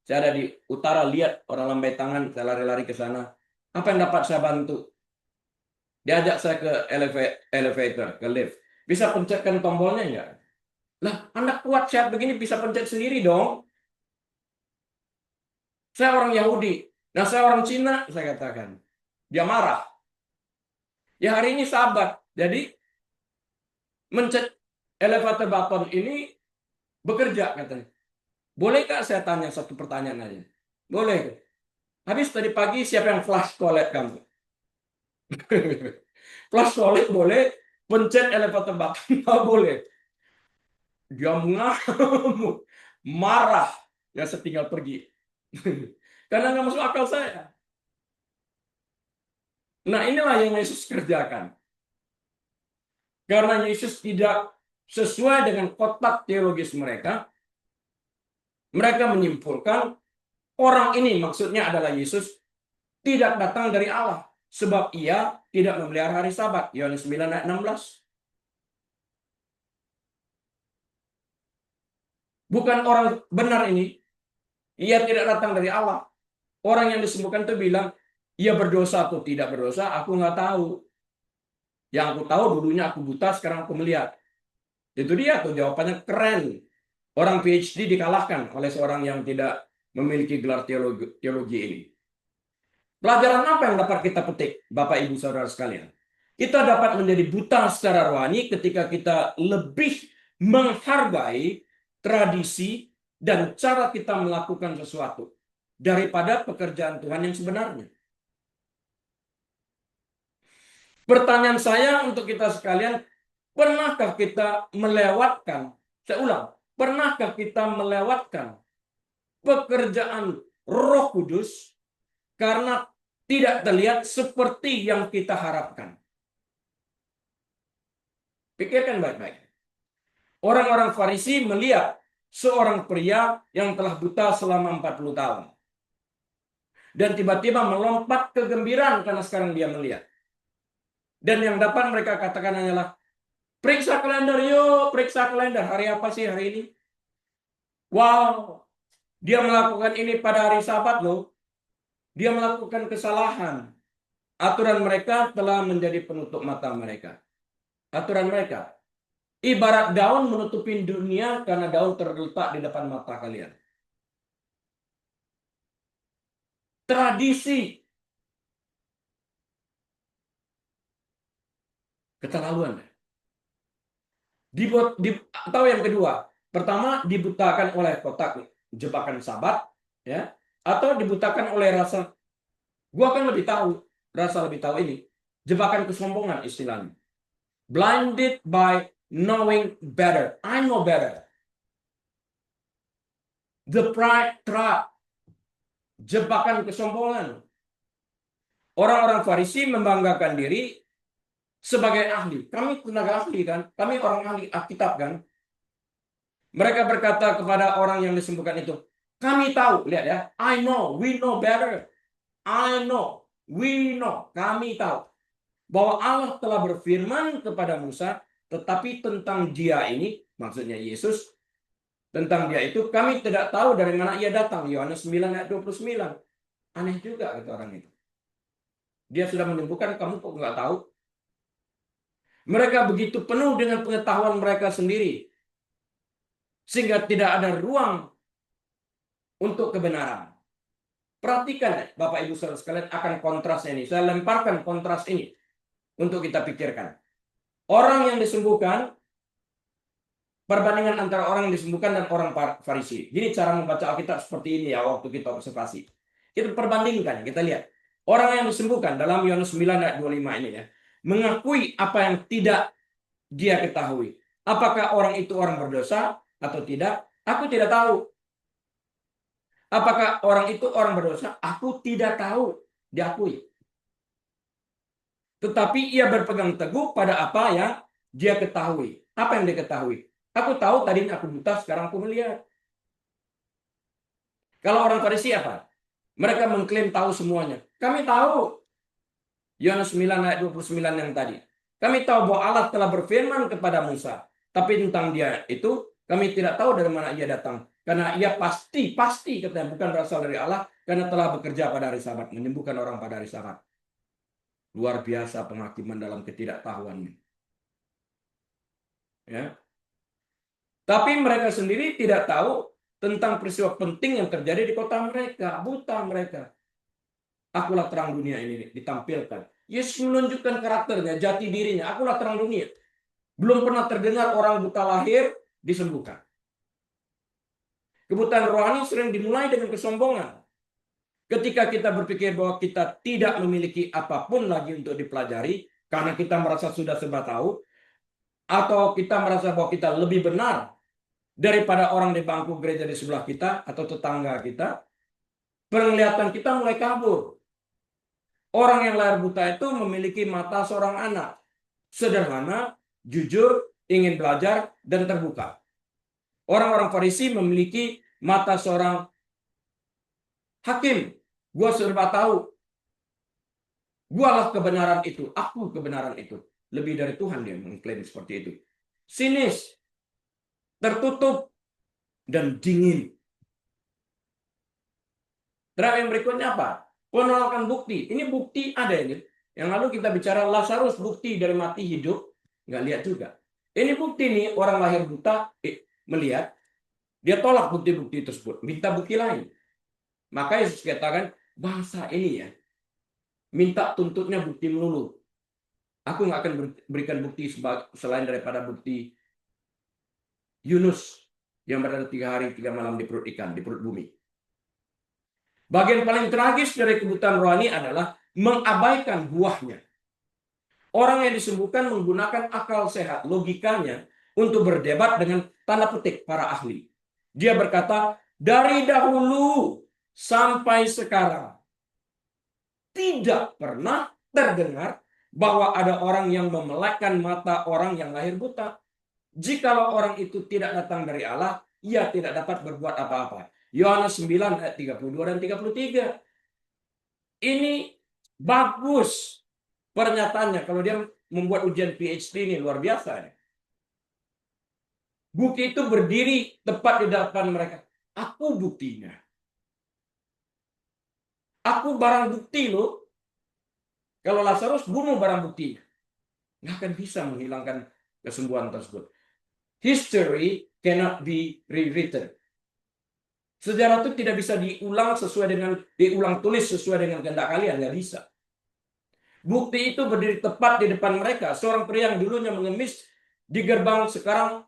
Saya ada di utara, lihat orang lambai tangan, saya lari-lari ke sana. Apa yang dapat saya bantu? Diajak saya ke elevator, ke lift. Bisa pencetkan tombolnya enggak? Lah, Anda kuat sehat begini bisa pencet sendiri dong. Saya orang Yahudi. Nah, saya orang Cina, saya katakan. Dia marah. Ya hari ini Sabat. Jadi, mencet elevator button ini bekerja, katanya. Bolehkah saya tanya satu pertanyaan aja? Boleh. Habis tadi pagi siapa yang flush toilet kamu? Flush toilet boleh, pencet elevator button nggak boleh. Dia mengamuk, marah, ya saya tinggal pergi. Karena nggak masuk akal saya. Nah inilah yang Yesus kerjakan. Karena Yesus tidak sesuai dengan kotak teologis mereka, mereka menyimpulkan orang ini maksudnya adalah Yesus tidak datang dari Allah. Sebab ia tidak memelihara hari Sabat. Yohanes 9 ayat 16. Bukan orang benar ini. Ia tidak datang dari Allah. Orang yang disembuhkan itu bilang, ia berdosa atau tidak berdosa, aku nggak tahu. Yang aku tahu dulunya aku buta, sekarang aku melihat. Itu dia tuh jawabannya keren. Orang PhD dikalahkan oleh seorang yang tidak memiliki gelar teologi ini. Pelajaran apa yang dapat kita petik, Bapak Ibu Saudara sekalian? Kita dapat menjadi buta secara rohani ketika kita lebih menghargai tradisi dan cara kita melakukan sesuatu daripada pekerjaan Tuhan yang sebenarnya. Pertanyaan saya untuk kita sekalian, pernahkah kita melewatkan, saya ulang, pernahkah kita melewatkan pekerjaan Roh Kudus karena tidak terlihat seperti yang kita harapkan? Pikirkan baik-baik. Orang-orang Farisi melihat seorang pria yang telah buta selama 40 tahun. Dan tiba-tiba melompat kegembiraan karena sekarang dia melihat. Dan yang dapat mereka katakan hanyalah, periksa kalender yuk, periksa kalender. Hari apa sih hari ini? Wow, dia melakukan ini pada hari Sabat loh. Dia melakukan kesalahan. Aturan mereka telah menjadi penutup mata mereka. Aturan mereka. Ibarat daun menutupin dunia karena daun terletak di depan mata kalian. Tradisi. Keterlaluan. Atau yang kedua. Pertama, dibutakan oleh kotak jebakan Sabat. Ya, atau dibutakan oleh rasa. Gua kan lebih tahu. Rasa lebih tahu ini. Jebakan kesombongan istilahnya. Blinded by knowing better. I know better. The pride trap. Jebakan kesombongan. Orang-orang Farisi membanggakan diri sebagai ahli. Kami tenaga ahli kan? Kami orang ahli Alkitab kan? Mereka berkata kepada orang yang disembuhkan itu, kami tahu, lihat ya, I know, we know better. I know, we know, kami tahu bahwa Allah telah berfirman kepada Musa, tetapi tentang dia ini, maksudnya Yesus, tentang dia itu kami tidak tahu dari mana ia datang. Yohanes 9 ayat 29. Aneh juga kata orang itu. Dia sudah menyembuhkan, kamu kok nggak tahu? Mereka begitu penuh dengan pengetahuan mereka sendiri, sehingga tidak ada ruang untuk kebenaran. Perhatikan Bapak Ibu Saudara sekalian akan kontrasnya ini. Saya lemparkan kontras ini untuk kita pikirkan. Orang yang disembuhkan, perbandingan antara orang yang disembuhkan dan orang Farisi. Jadi cara membaca Alkitab seperti ini ya waktu kita observasi. Kita perbandingkan, kita lihat. Orang yang disembuhkan dalam Yohanes 9 ayat 25 ini ya, mengakui apa yang tidak dia ketahui. Apakah orang itu orang berdosa atau tidak? Aku tidak tahu. Apakah orang itu orang berdosa? Aku tidak tahu. Diakui. Tetapi ia berpegang teguh pada apa yang dia ketahui. Apa yang dia ketahui? Aku tahu tadinya aku buta, sekarang aku melihat. Kalau orang Farisi apa? Mereka mengklaim tahu semuanya. Kami tahu. Yohanes 9 ayat 29 yang tadi. Kami tahu bahwa Allah telah berfirman kepada Musa. Tapi tentang dia itu, kami tidak tahu dari mana ia datang. Karena ia pasti katanya bukan berasal dari Allah. Karena telah bekerja pada hari Sabat. Menyembuhkan orang pada hari Sabat. Luar biasa penghakiman dalam ketidaktahuannya. Ya. Tapi mereka sendiri tidak tahu tentang peristiwa penting yang terjadi di kota mereka. Buta mereka. Akulah terang dunia ini ditampilkan. Yesus menunjukkan karakternya, jati dirinya. Akulah terang dunia. Belum pernah terdengar orang buta lahir disembuhkan. Kebutaan rohani sering dimulai dengan kesombongan. Ketika kita berpikir bahwa kita tidak memiliki apapun lagi untuk dipelajari, karena kita merasa sudah serba tahu, atau kita merasa bahwa kita lebih benar daripada orang di bangku gereja di sebelah kita atau tetangga kita, penglihatan kita mulai kabur. Orang yang lahir buta itu memiliki mata seorang anak. Sederhana, jujur, ingin belajar, dan terbuka. Orang-orang Farisi memiliki mata seorang hakim. Gua serba tahu. Gualah kebenaran itu. Aku kebenaran itu. Lebih dari Tuhan dia mengklaim seperti itu. Sinis, tertutup, dan dingin. Terus yang berikutnya apa? Penolakan bukti. Ini bukti ada ini. Yang lalu kita bicara Lazarus, bukti dari mati hidup. Nggak lihat juga. Ini bukti nih, orang lahir buta melihat. Dia tolak bukti-bukti tersebut. Minta bukti lain. Maka Yesus katakan, bangsa ini ya, minta tuntutnya bukti melulu. Aku nggak akan berikan bukti selain daripada bukti Yunus yang berada 3 hari 3 malam di perut ikan, di perut bumi. Bagian paling tragis dari kebutaan rohani adalah mengabaikan buahnya. Orang yang disembuhkan menggunakan akal sehat, logikanya, untuk berdebat dengan tanda petik para ahli. Dia berkata, dari dahulu sampai sekarang, tidak pernah terdengar bahwa ada orang yang memelekkan mata orang yang lahir buta. Jikalau orang itu tidak datang dari Allah, ia tidak dapat berbuat apa-apa. Yohanes 9 ayat 32 dan 33. Ini bagus pernyataannya. Kalau dia membuat ujian PhD ini luar biasa. Bukti itu berdiri tepat di depan mereka. Aku buktinya. Aku barang bukti loh. Kalau Lazarus bunuh barang buktinya. Nggak akan bisa menghilangkan kesembuhan tersebut. History cannot be rewritten. Sejarah itu tidak bisa diulang tulis sesuai dengan kehendak kalian, nggak bisa. Bukti itu berdiri tepat di depan mereka. Seorang pria yang dulunya mengemis di gerbang sekarang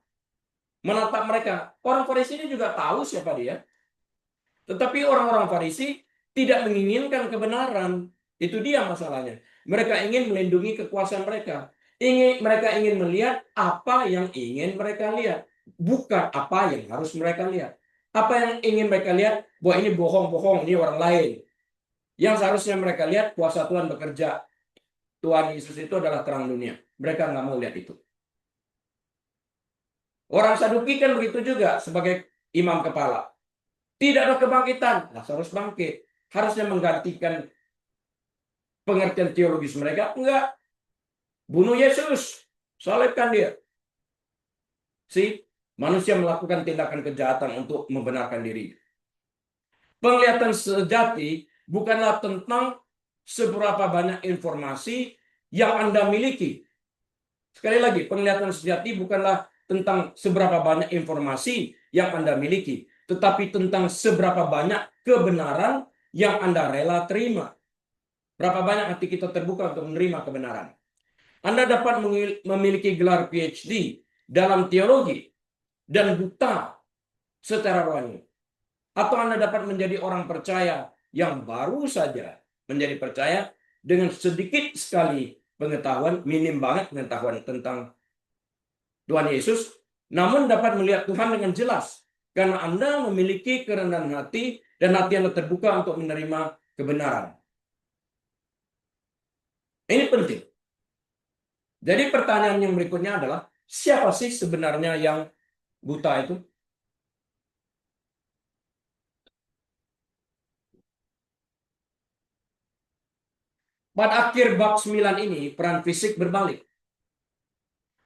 menatap mereka. Orang Farisi ini juga tahu siapa dia. Tetapi orang-orang Farisi tidak menginginkan kebenaran. Itu dia masalahnya. Mereka ingin melindungi kekuasaan mereka. Mereka ingin melihat apa yang ingin mereka lihat. Bukan apa yang harus mereka lihat. Apa yang ingin mereka lihat, bahwa ini bohong-bohong, ini orang lain. Yang seharusnya mereka lihat, kuasa Tuhan bekerja. Tuhan Yesus itu adalah terang dunia. Mereka nggak mau lihat itu. Orang Saduki kan begitu juga sebagai imam kepala. Tidak ada kebangkitan. Lazarus bangkit. Harusnya menggantikan pengertian teologis mereka. Enggak. Bunuh Yesus. Salibkan dia. Manusia melakukan tindakan kejahatan untuk membenarkan diri. Penglihatan sejati bukanlah tentang seberapa banyak informasi yang Anda miliki. Sekali lagi, penglihatan sejati bukanlah tentang seberapa banyak informasi yang Anda miliki, tetapi tentang seberapa banyak kebenaran yang Anda rela terima. Berapa banyak hati kita terbuka untuk menerima kebenaran. Anda dapat memiliki gelar PhD dalam teologi dan buta secara rohani. Atau Anda dapat menjadi orang percaya yang baru saja menjadi percaya dengan sedikit sekali pengetahuan, minim banget pengetahuan tentang Tuhan Yesus, namun dapat melihat Tuhan dengan jelas. Karena Anda memiliki kerendahan hati dan hati Anda terbuka untuk menerima kebenaran. Ini penting. Jadi pertanyaan yang berikutnya adalah, siapa sih sebenarnya yang buta itu? Pada akhir bab 9 ini, peran fisik berbalik.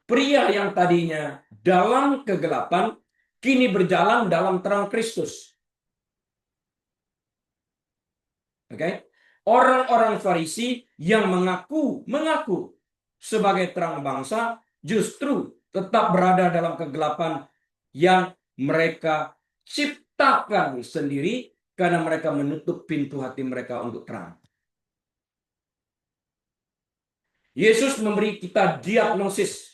Pria yang tadinya dalam kegelapan, kini berjalan dalam terang Kristus. Oke? Orang-orang Farisi yang mengaku sebagai terang bangsa, justru tetap berada dalam kegelapan yang mereka ciptakan sendiri karena mereka menutup pintu hati mereka untuk terang. Yesus memberi kita diagnosis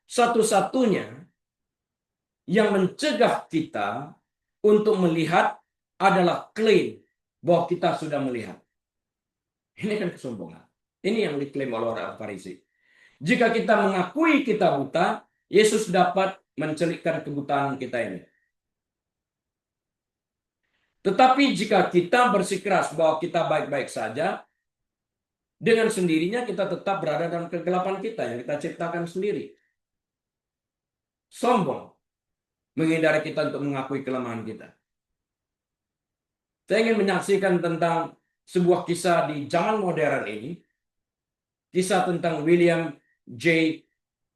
satu-satunya yang mencegah kita untuk melihat adalah klaim bahwa kita sudah melihat. Ini kan kesombongan. Ini yang diklaim oleh orang Farisi. Jika kita mengakui kita buta, Yesus dapat mencelikkan kebutaan kita ini. Tetapi jika kita bersikeras bahwa kita baik-baik saja, dengan sendirinya kita tetap berada dalam kegelapan kita yang kita ciptakan sendiri. Sombong menghindari kita untuk mengakui kelemahan kita. Saya ingin menyaksikan tentang sebuah kisah di zaman modern ini. Kisah tentang William J.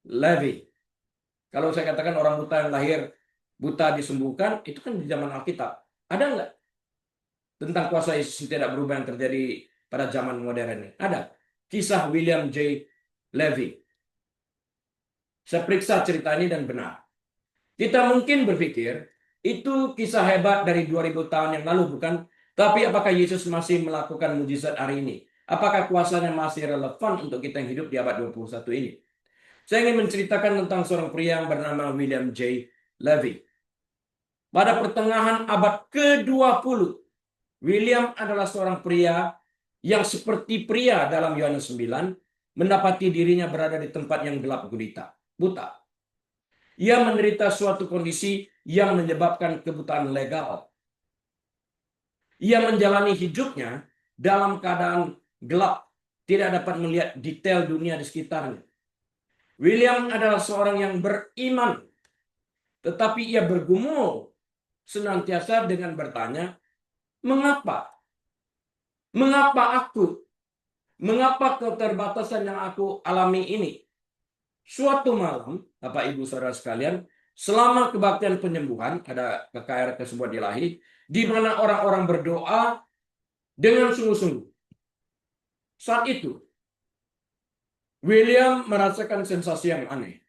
Levy. Kalau saya katakan orang buta yang lahir buta disembuhkan, itu kan di zaman Alkitab. Ada nggak tentang kuasa Yesus tidak berubah yang terjadi pada zaman modern ini? Ada. Kisah William J. Levy. Saya periksa cerita ini dan benar. Kita mungkin berpikir, itu kisah hebat dari 2000 tahun yang lalu, bukan? Tapi apakah Yesus masih melakukan mujizat hari ini? Apakah kuasanya masih relevan untuk kita yang hidup di abad 21 ini? Saya ingin menceritakan tentang seorang pria yang bernama William J. Levy. Pada pertengahan abad ke-20, William adalah seorang pria yang seperti pria dalam Yohanes 9, mendapati dirinya berada di tempat yang gelap gulita, buta. Ia menderita suatu kondisi yang menyebabkan kebutaan legal. Ia menjalani hidupnya dalam keadaan gelap, tidak dapat melihat detail dunia di sekitarnya. William adalah seorang yang beriman, tetapi ia bergumul senantiasa dengan bertanya, mengapa? Mengapa aku? Mengapa keterbatasan yang aku alami ini? Suatu malam, Bapak Ibu Saudara sekalian, selama kebaktian penyembuhan, ada KKR Kesembuhan Ilahi, di mana orang-orang berdoa dengan sungguh-sungguh. Saat itu, William merasakan sensasi yang aneh.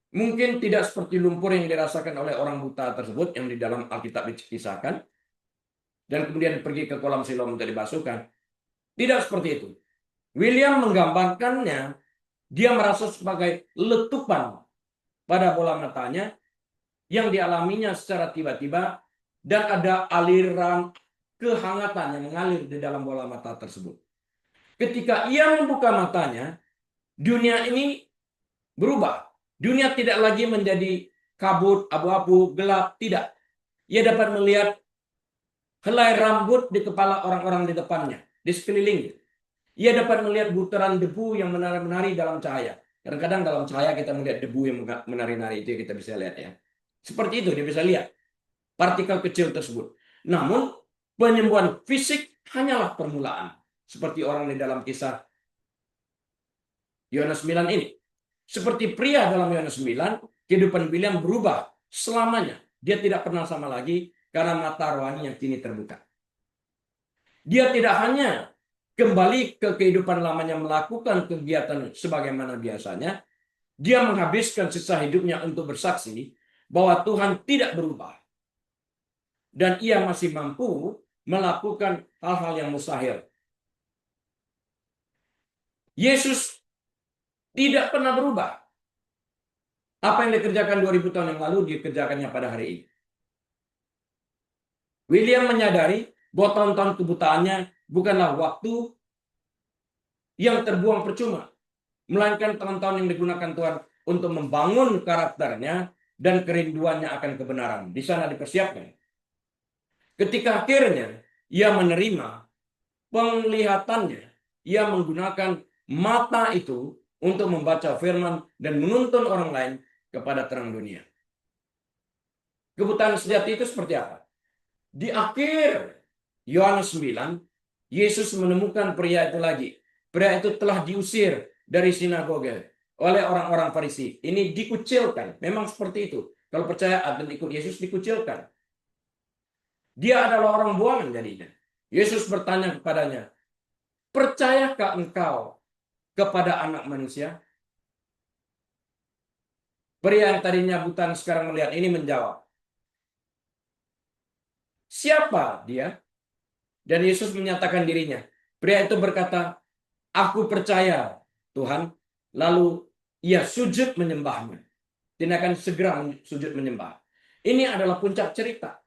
Mungkin tidak seperti lumpur yang dirasakan oleh orang buta tersebut yang di dalam Alkitab dikisahkan, dan kemudian pergi ke kolam Siloam untuk dibasuhkan. Tidak seperti itu. William menggambarkannya, dia merasa sebagai letupan pada bola matanya yang dialaminya secara tiba-tiba, dan ada aliran kehangatan yang mengalir di dalam bola mata tersebut. Ketika ia membuka matanya, dunia ini berubah. Dunia tidak lagi menjadi kabut, abu-abu, gelap, tidak. Ia dapat melihat helai rambut di kepala orang-orang di depannya, di sekelilingnya. Ia dapat melihat butiran debu yang menari-menari dalam cahaya. Kadang-kadang dalam cahaya kita melihat debu yang menari-nari, itu kita bisa lihat ya. Seperti itu dia bisa lihat partikel kecil tersebut. Namun penyembuhan fisik hanyalah permulaan. Seperti orang di dalam kisah Yohanes 9 ini. Seperti pria dalam Yohanes 9, kehidupan William berubah selamanya. Dia tidak pernah sama lagi karena mata rohani yang kini terbuka. Dia tidak hanya kembali ke kehidupan lamanya melakukan kegiatan sebagaimana biasanya, dia menghabiskan sisa hidupnya untuk bersaksi bahwa Tuhan tidak berubah. Dan ia masih mampu melakukan hal-hal yang mustahil. Yesus tidak pernah berubah. Apa yang dikerjakan 2000 tahun yang lalu, dikerjakannya pada hari ini. William menyadari bahwa tahun-tahun kebutaannya bukanlah waktu yang terbuang percuma, melainkan tahun-tahun yang digunakan Tuhan untuk membangun karakternya dan kerinduannya akan kebenaran. Di sana dipersiapkan. Ketika akhirnya ia menerima penglihatannya, ia menggunakan mata itu untuk membaca firman dan menuntun orang lain kepada terang dunia. Kebutaan sejati itu seperti apa? Di akhir Yohanes 9, Yesus menemukan pria itu lagi. Pria itu telah diusir dari sinagoge oleh orang-orang Farisi. Ini dikucilkan. Memang seperti itu. Kalau percaya dan ikut Yesus dikucilkan. Dia adalah orang buangan jadinya. Yesus bertanya kepadanya, percayakah engkau kepada anak manusia? Pria yang tadinya buta sekarang melihat ini menjawab, siapa dia? Dan Yesus menyatakan dirinya. Pria itu berkata, aku percaya Tuhan. Lalu ia sujud menyembahnya. Tindakan segera sujud menyembah. Ini adalah puncak cerita.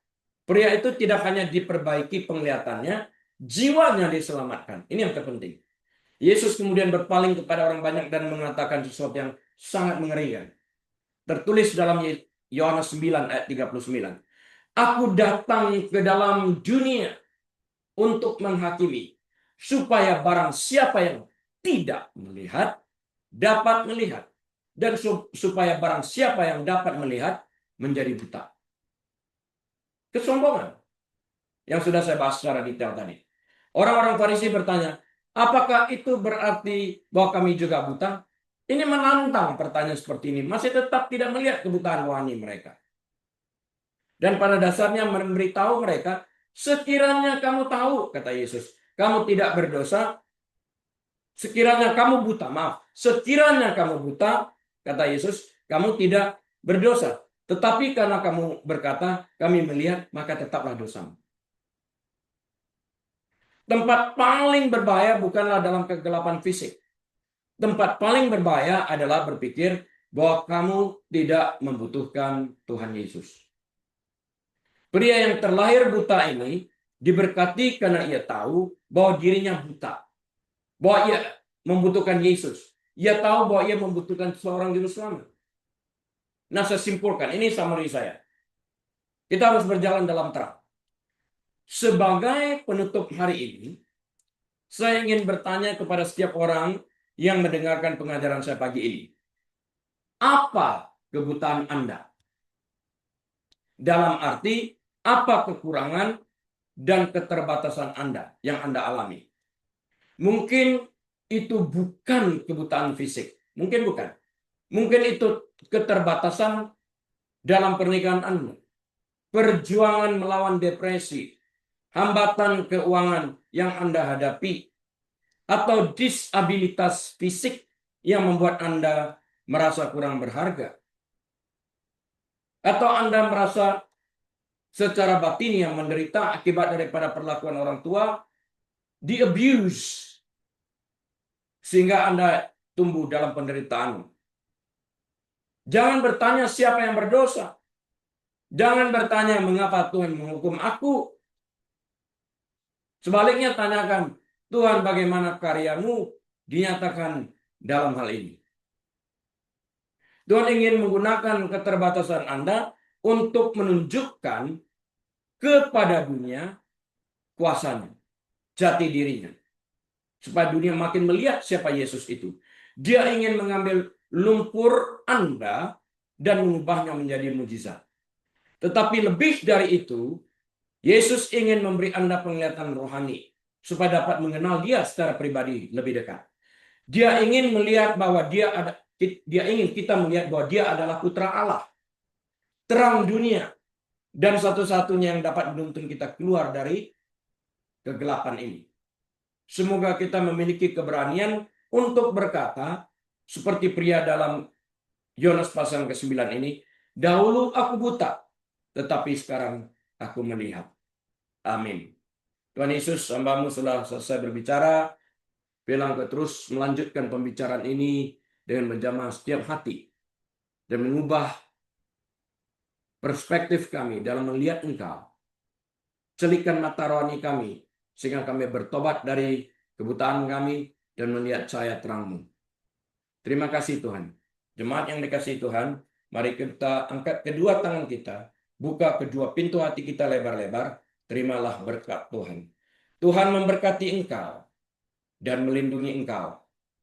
Pria itu tidak hanya diperbaiki penglihatannya, jiwanya diselamatkan. Ini yang terpenting. Yesus kemudian berpaling kepada orang banyak dan mengatakan sesuatu yang sangat mengerikan. Tertulis dalam Yohanes 9 ayat 39. Aku datang ke dalam dunia untuk menghakimi, supaya barang siapa yang tidak melihat, dapat melihat. Dan supaya barang siapa yang dapat melihat, menjadi buta. Kesombongan. Yang sudah saya bahas secara detail tadi. Orang-orang Farisi bertanya, apakah itu berarti bahwa kami juga buta? Ini menantang pertanyaan seperti ini. Masih tetap tidak melihat kebutaan rohani mereka. Dan pada dasarnya memberitahu mereka, sekiranya kamu tahu, kata Yesus, kamu tidak berdosa, sekiranya kamu buta, maaf, sekiranya kamu buta, kata Yesus, kamu tidak berdosa. Tetapi karena kamu berkata, kami melihat, maka tetaplah dosamu. Tempat paling berbahaya bukanlah dalam kegelapan fisik. Tempat paling berbahaya adalah berpikir bahwa kamu tidak membutuhkan Tuhan Yesus. Pria yang terlahir buta ini diberkati karena ia tahu bahwa dirinya buta. Bahwa ia membutuhkan Yesus. Ia tahu bahwa ia membutuhkan seorang juru selamat. Nah, saya simpulkan, ini summary saya. Kita harus berjalan dalam terang. Sebagai penutup hari ini, saya ingin bertanya kepada setiap orang yang mendengarkan pengajaran saya pagi ini. Apa kebutaan Anda? Dalam arti, apa kekurangan dan keterbatasan Anda yang Anda alami? Mungkin itu bukan kebutaan fisik. Mungkin bukan. Mungkin itu keterbatasan dalam pernikahan Anda. Perjuangan melawan depresi. Hambatan keuangan yang Anda hadapi. Atau disabilitas fisik yang membuat Anda merasa kurang berharga. Atau Anda merasa secara batin yang menderita akibat daripada perlakuan orang tua, di-abuse, sehingga Anda tumbuh dalam penderitaan. Jangan bertanya siapa yang berdosa. Jangan bertanya mengapa Tuhan menghukum aku. Sebaliknya tanyakan, Tuhan bagaimana karyamu dinyatakan dalam hal ini. Tuhan ingin menggunakan keterbatasan Anda untuk menunjukkan kepada dunia kuasanya, jati dirinya. Supaya dunia makin melihat siapa Yesus itu. Dia ingin mengambil lumpur Anda dan mengubahnya menjadi mujizat. Tetapi lebih dari itu, Yesus ingin memberi Anda penglihatan rohani supaya dapat mengenal Dia secara pribadi lebih dekat. Dia ingin melihat bahwa dia ingin kita melihat bahwa Dia adalah Putra Allah, terang dunia, dan satu-satunya yang dapat menuntun kita keluar dari kegelapan ini. Semoga kita memiliki keberanian untuk berkata, seperti pria dalam Yohanes pasal ke-9 ini, dahulu aku buta, tetapi sekarang aku melihat. Amin. Tuhan Yesus, hamba-Mu sudah selesai berbicara. Bilang terus melanjutkan pembicaraan ini dengan menjamah setiap hati dan mengubah perspektif kami dalam melihat Engkau. Celikan mata rohani kami, sehingga kami bertobat dari kebutaan kami dan melihat cahaya terang-Mu. Terima kasih Tuhan. Jemaat yang dikasihi Tuhan, mari kita angkat kedua tangan kita, buka kedua pintu hati kita lebar-lebar, terimalah berkat Tuhan. Tuhan memberkati engkau dan melindungi engkau.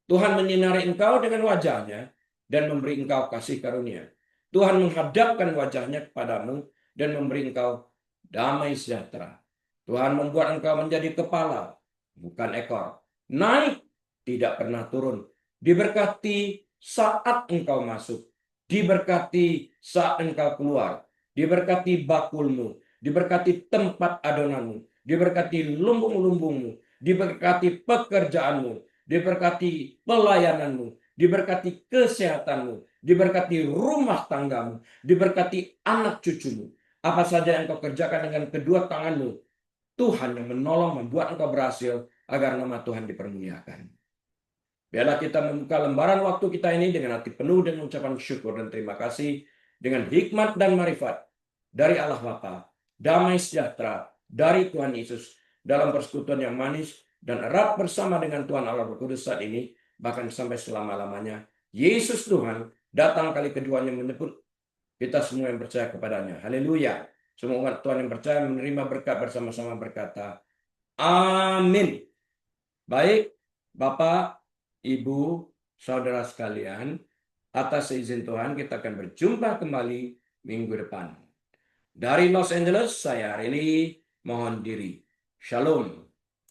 Tuhan menyinari engkau dengan wajahnya dan memberi engkau kasih karunia. Tuhan menghadapkan wajahnya kepadamu dan memberi engkau damai sejahtera. Tuhan membuat engkau menjadi kepala, bukan ekor. Naik, tidak pernah turun. Diberkati saat engkau masuk. Diberkati saat engkau keluar. Diberkati bakulmu. Diberkati tempat adonanmu. Diberkati lumbung-lumbungmu. Diberkati pekerjaanmu. Diberkati pelayananmu. Diberkati kesehatanmu. Diberkati rumah tanggamu. Diberkati anak cucumu. Apa saja yang kau kerjakan dengan kedua tanganmu, Tuhan yang menolong membuat engkau berhasil agar nama Tuhan dipermuliakan. Biarlah kita membuka lembaran waktu kita ini dengan hati penuh dengan ucapan syukur dan terima kasih dengan hikmat dan marifat dari Allah Bapa, damai sejahtera dari Tuhan Yesus dalam persekutuan yang manis dan erat bersama dengan Tuhan Allah Roh Kudus saat ini, bahkan sampai selama-lamanya. Yesus Tuhan datang kali keduanya menjemput kita semua yang percaya kepadanya. Haleluya. Semua umat Tuhan yang percaya menerima berkat bersama-sama berkata, amin. Baik, Bapak, Ibu, saudara sekalian, atas izin Tuhan kita akan berjumpa kembali minggu depan. Dari Los Angeles, saya Rili mohon diri. Shalom.